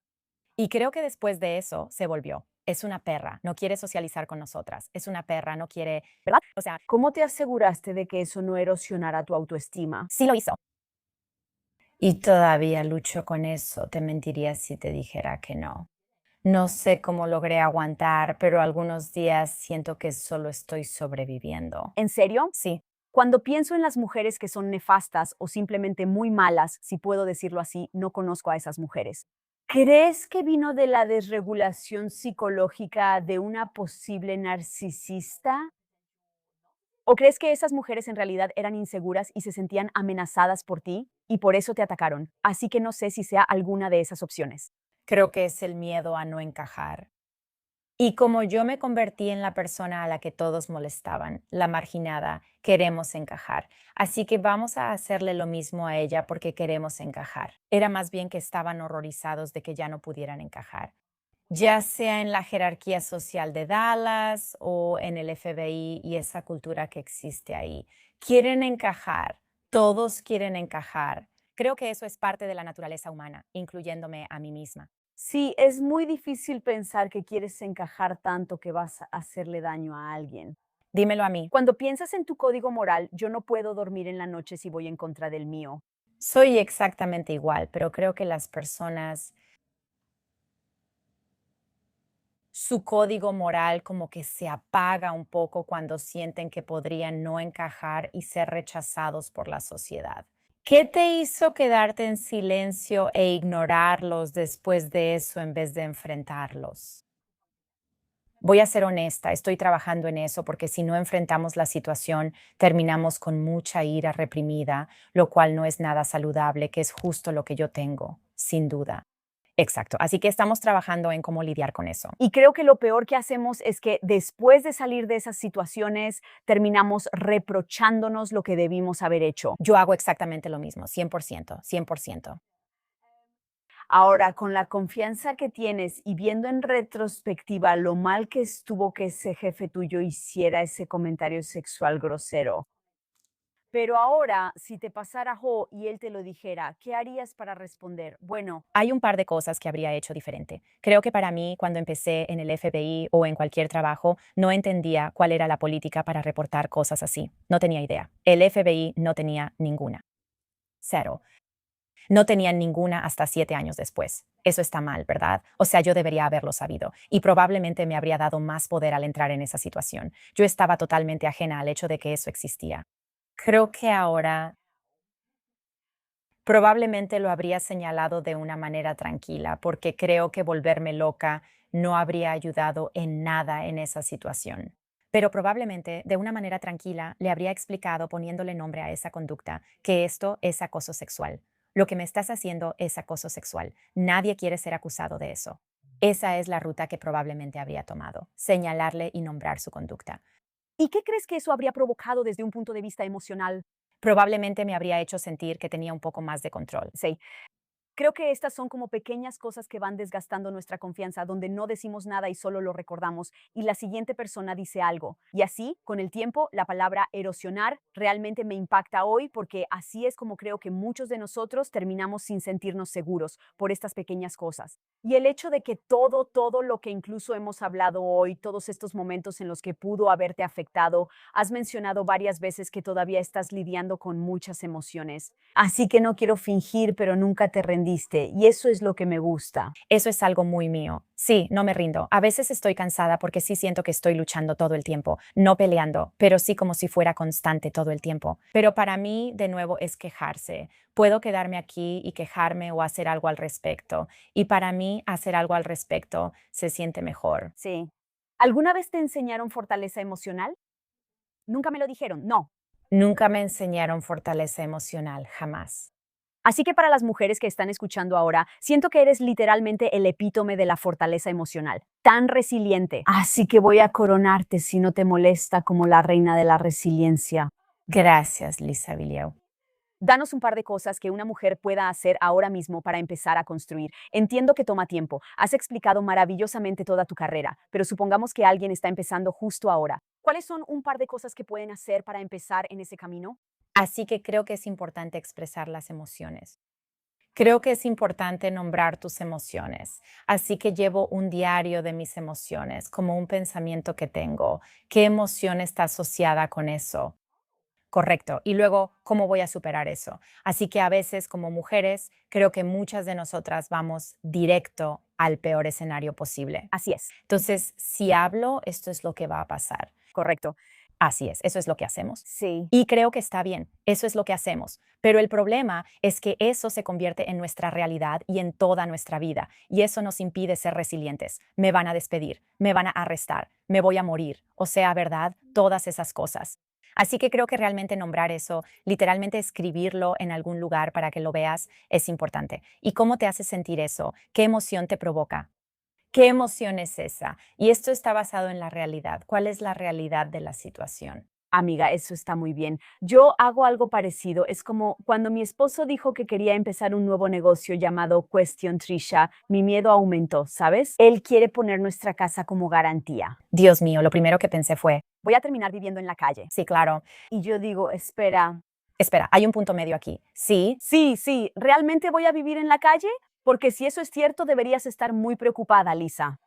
Y creo que después de eso se volvió. Es una perra, no quiere socializar con nosotras. Es una perra, no quiere, ¿Verdad? o sea, ¿Cómo te aseguraste de que eso no erosionara tu autoestima? sí lo hizo. Y todavía lucho con eso. Te mentiría si te dijera que no. No sé cómo logré aguantar, pero algunos días siento que solo estoy sobreviviendo. ¿En serio? Sí, Cuando pienso en las mujeres que son nefastas o simplemente muy malas, si puedo decirlo así, no conozco a esas mujeres. ¿Crees que vino de la desregulación psicológica de una posible narcisista? ¿O crees que esas mujeres en realidad eran inseguras y se sentían amenazadas por ti y por eso te atacaron? Así que no sé si sea alguna de esas opciones. creo que es el miedo a no encajar. Y como yo me convertí en la persona a la que todos molestaban, la marginada, queremos encajar. Así que vamos a hacerle lo mismo a ella porque queremos encajar. Era más bien que estaban horrorizados de que ya no pudieran encajar, ya sea en la jerarquía social de Dallas o en el FBI y esa cultura que existe ahí. Quieren encajar, todos quieren encajar. Creo que eso es parte de la naturaleza humana, incluyéndome a mí misma. Sí, es muy difícil pensar que quieres encajar tanto que vas a hacerle daño a alguien. Dímelo a mí. Cuando piensas en tu código moral, yo no puedo dormir en la noche si voy en contra del mío. Soy exactamente igual, pero creo que las personas, su código moral como que se apaga un poco cuando sienten que podrían no encajar y ser rechazados por la sociedad. ¿Qué te hizo quedarte en silencio e ignorarlos después de eso en vez de enfrentarlos? Voy a ser honesta, estoy trabajando en eso porque si no enfrentamos la situación, terminamos con mucha ira reprimida, lo cual no es nada saludable, que es justo lo que yo tengo, sin duda. Exacto. Así que estamos trabajando en cómo lidiar con eso. Y creo que lo peor que hacemos es que después de salir de esas situaciones, terminamos reprochándonos lo que debimos haber hecho. Yo hago exactamente lo mismo, 100%, 100%. Ahora, con la confianza que tienes y viendo en retrospectiva lo mal que estuvo que ese jefe tuyo hiciera ese comentario sexual grosero. Pero ahora, si te pasara Jo y él te lo dijera, ¿qué harías para responder? Bueno, Hay un par de cosas que habría hecho diferente. Creo que para mí, cuando empecé en el FBI o en cualquier trabajo, no entendía cuál era la política para reportar cosas así. No tenía idea. El FBI no tenía ninguna. Cero. No tenían ninguna hasta 7 años después. Eso está mal, ¿verdad? O sea, yo debería haberlo sabido y probablemente me habría dado más poder al entrar en esa situación. Yo estaba totalmente ajena al hecho de que eso existía. Creo que ahora probablemente lo habría señalado de una manera tranquila, porque creo que volverme loca no habría ayudado en nada en esa situación. Pero probablemente de una manera tranquila le habría explicado poniéndole nombre a esa conducta que esto es acoso sexual. Lo que me estás haciendo es acoso sexual. Nadie quiere ser acusado de eso. Esa es la ruta que probablemente habría tomado, señalarle y nombrar su conducta. ¿Y qué crees que eso habría provocado desde un punto de vista emocional? Probablemente me habría hecho sentir que tenía un poco más de control. Sí. Creo que estas son como pequeñas cosas que van desgastando nuestra confianza, donde no decimos nada y solo lo recordamos, y la siguiente persona dice algo. Y así, con el tiempo, la palabra erosionar realmente me impacta hoy, porque así es como creo que muchos de nosotros terminamos sin sentirnos seguros por estas pequeñas cosas. Y el hecho de que todo lo que incluso hemos hablado hoy, todos estos momentos en los que pudo haberte afectado, has mencionado varias veces que todavía estás lidiando con muchas emociones. Así que no quiero fingir, pero nunca te rendiste, y eso es lo que me gusta. Eso es algo muy mío. Sí, no me rindo. A veces estoy cansada porque sí siento que estoy luchando todo el tiempo, no peleando, pero sí como si fuera constante todo el tiempo. Pero para mí, de nuevo, es quejarse. Puedo quedarme aquí y quejarme o hacer algo al respecto. Y para mí, hacer algo al respecto se siente mejor. Sí. ¿Alguna vez te enseñaron fortaleza emocional? Nunca me lo dijeron, no. Nunca me enseñaron fortaleza emocional, jamás. Así que para las mujeres que están escuchando ahora, siento que eres literalmente el epítome de la fortaleza emocional, tan resiliente. Así que voy a coronarte si no te molesta como la reina de la resiliencia. Gracias, Lisa Villeo. Danos un par de cosas que una mujer pueda hacer ahora mismo para empezar a construir. Entiendo que toma tiempo. Has explicado maravillosamente toda tu carrera, pero supongamos que alguien está empezando justo ahora. ¿Cuáles son un par de cosas que pueden hacer para empezar en ese camino? Así que creo que es importante expresar las emociones. Creo que es importante nombrar tus emociones. Así que llevo un diario de mis emociones, como un pensamiento que tengo. ¿Qué emoción está asociada con eso? Correcto. Y luego, ¿cómo voy a superar eso? Así que a veces, como mujeres, creo que muchas de nosotras vamos directo al peor escenario posible. Así es, Entonces, si hablo, esto es lo que va a pasar. correcto. Así es, eso es lo que hacemos. Sí, Y creo que está bien, eso es lo que hacemos. Pero el problema es que eso se convierte en nuestra realidad y en toda nuestra vida. Y eso nos impide ser resilientes. Me van a despedir, me van a arrestar, me voy a morir. O sea, ¿verdad? Todas esas cosas. Así que creo que realmente nombrar eso, literalmente escribirlo en algún lugar para que lo veas, es importante. ¿Y cómo te hace sentir eso? ¿Qué emoción te provoca? ¿Qué emoción es esa? Y esto está basado en la realidad. ¿Cuál es la realidad de la situación? amiga, eso está muy bien. Yo hago algo parecido. Es como cuando mi esposo dijo que quería empezar un nuevo negocio llamado Question Trisha, mi miedo aumentó, ¿sabes? Él quiere poner nuestra casa como garantía. Dios mío, lo primero que pensé fue, Voy a terminar viviendo en la calle. sí, claro. Y yo digo, espera, Espera, hay un punto medio aquí. Sí, sí, ¿realmente voy a vivir en la calle? Porque si eso es cierto, deberías estar muy preocupada, Lisa.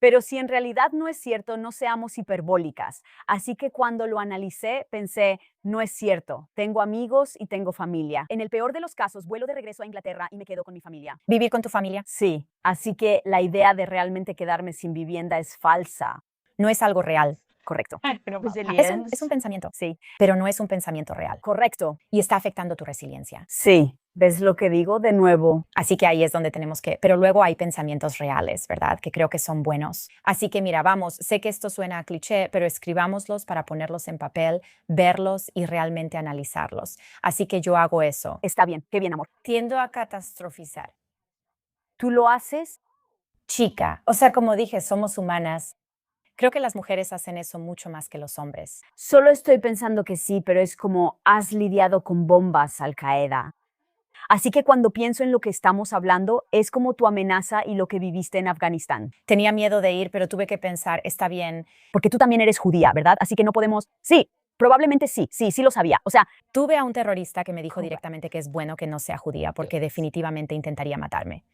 Pero si en realidad no es cierto, no seamos hiperbólicas. Así que cuando lo analicé, pensé, no es cierto. Tengo amigos y tengo familia. En el peor de los casos, vuelo de regreso a Inglaterra y me quedo con mi familia. vivir con tu familia Sí, así que la idea de realmente quedarme sin vivienda es falsa. no es algo real. Correcto. Es un pensamiento, Sí, pero no es un pensamiento real. correcto. Y está afectando tu resiliencia. Sí, ¿ves lo que digo? De nuevo. Así que ahí es donde tenemos que, pero luego hay pensamientos reales, ¿verdad? Que creo que son buenos. Así que mira, vamos, sé que esto suena a cliché, pero escribámoslos para ponerlos en papel, verlos y realmente analizarlos. Así que yo hago eso. Está bien, qué bien, amor. Tiendo a catastrofizar. ¿Tú lo haces? Chica, o sea, como dije, somos humanas. Creo que las mujeres hacen eso mucho más que los hombres. Solo estoy pensando que sí, pero es como has lidiado con bombas, Al Qaeda. Así que cuando pienso en lo que estamos hablando, es como tu amenaza y lo que viviste en Afganistán. Tenía miedo de ir, pero tuve que pensar, está bien. Porque tú también eres judía, ¿verdad? Así que no podemos... Sí, probablemente sí lo sabía. O sea, Tuve a un terrorista que me dijo Correcto. directamente que es bueno que no sea judía porque definitivamente intentaría matarme.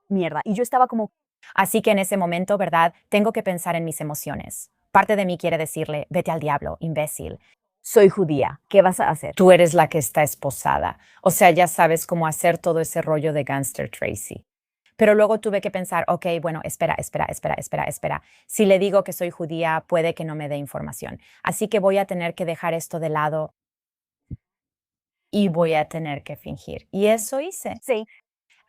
mierda. Y yo estaba como, Así que en ese momento, ¿verdad? Tengo que pensar en mis emociones. Parte de mí quiere decirle, vete al diablo, imbécil. soy judía, ¿qué vas a hacer? Tú eres la que está esposada. O sea, ya sabes cómo hacer todo ese rollo de Gangster Tracy. Pero luego tuve que pensar, ok, bueno, espera. Si le digo que soy judía, puede que no me dé información. Así que voy a tener que dejar esto de lado. y voy a tener que fingir. Y eso hice. Sí,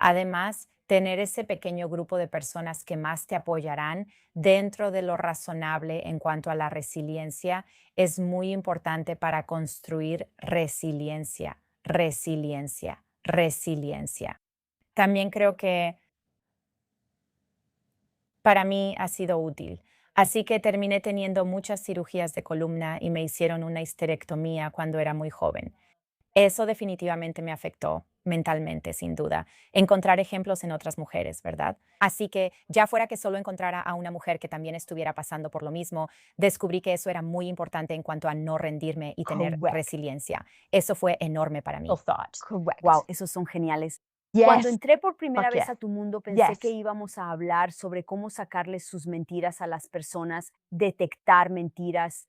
Además, tener ese pequeño grupo de personas que más te apoyarán dentro de lo razonable en cuanto a la resiliencia es muy importante para construir resiliencia, resiliencia, resiliencia. También creo que para mí ha sido útil. Así que terminé teniendo muchas cirugías de columna y me hicieron una histerectomía cuando era muy joven. Eso definitivamente me afectó mentalmente, sin duda. Encontrar ejemplos en otras mujeres, ¿verdad? Así que ya fuera que solo encontrara a una mujer que también estuviera pasando por lo mismo, descubrí que eso era muy importante en cuanto a no rendirme y tener correct. resiliencia. Eso fue enorme para mí. Correct. Wow, esos son geniales. Cuando entré por primera Fuck vez yeah. a tu mundo, pensé que Yes. íbamos a hablar sobre cómo sacarles sus mentiras a las personas, detectar mentiras.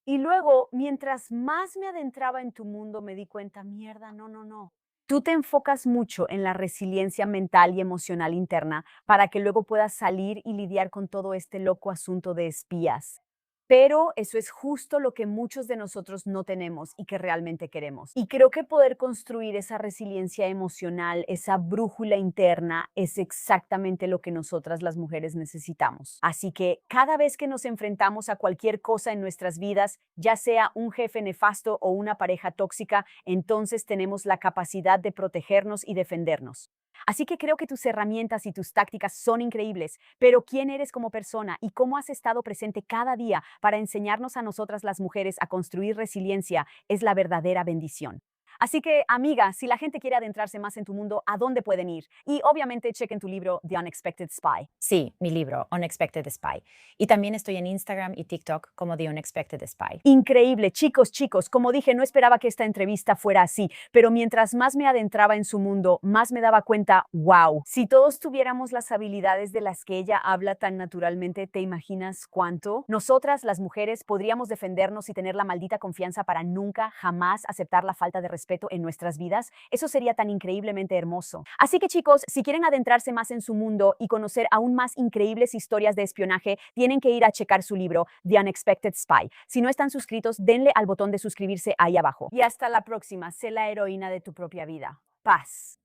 Y luego, mientras más me adentraba en tu mundo, me di cuenta, mierda, no, no, no. Tú te enfocas mucho en la resiliencia mental y emocional interna para que luego puedas salir y lidiar con todo este loco asunto de espías. Pero eso es justo lo que muchos de nosotros no tenemos y que realmente queremos. Y creo que poder construir esa resiliencia emocional, esa brújula interna, es exactamente lo que nosotras las mujeres necesitamos. Así que cada vez que nos enfrentamos a cualquier cosa en nuestras vidas, ya sea un jefe nefasto o una pareja tóxica, entonces tenemos la capacidad de protegernos y defendernos. Así que creo que tus herramientas y tus tácticas son increíbles, pero ¿quién eres como persona y cómo has estado presente cada día para enseñarnos a nosotras las mujeres a construir resiliencia es la verdadera bendición? Así que, amiga, si la gente quiere adentrarse más en tu mundo, ¿a dónde pueden ir? Y obviamente chequen tu libro The Unexpected Spy. Sí, mi libro, Unexpected Spy. Y también estoy en Instagram y TikTok como The Unexpected Spy. Increíble, chicos, como dije, no esperaba que esta entrevista fuera así, pero mientras más me adentraba en su mundo, más me daba cuenta, wow, si todos tuviéramos las habilidades de las que ella habla tan naturalmente, ¿te imaginas cuánto? Nosotras, las mujeres, podríamos defendernos y tener la maldita confianza para nunca, jamás aceptar la falta de respeto en nuestras vidas. Eso sería tan increíblemente hermoso. Así que chicos, si quieren adentrarse más en su mundo y conocer aún más increíbles historias de espionaje, tienen que ir a checar su libro, The Unexpected Spy. Si no están suscritos, denle al botón de suscribirse ahí abajo. Y hasta la próxima, sé la heroína de tu propia vida. Paz.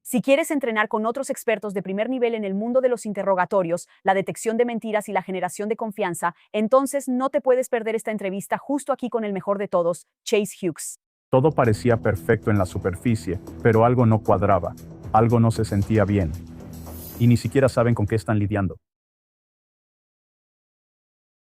Si quieres entrenar con otros expertos de primer nivel en el mundo de los interrogatorios, la detección de mentiras y la generación de confianza, entonces no te puedes perder esta entrevista justo aquí con el mejor de todos, Chase Hughes. Todo parecía perfecto en la superficie, pero algo no cuadraba, algo no se sentía bien. Y ni siquiera saben con qué están lidiando.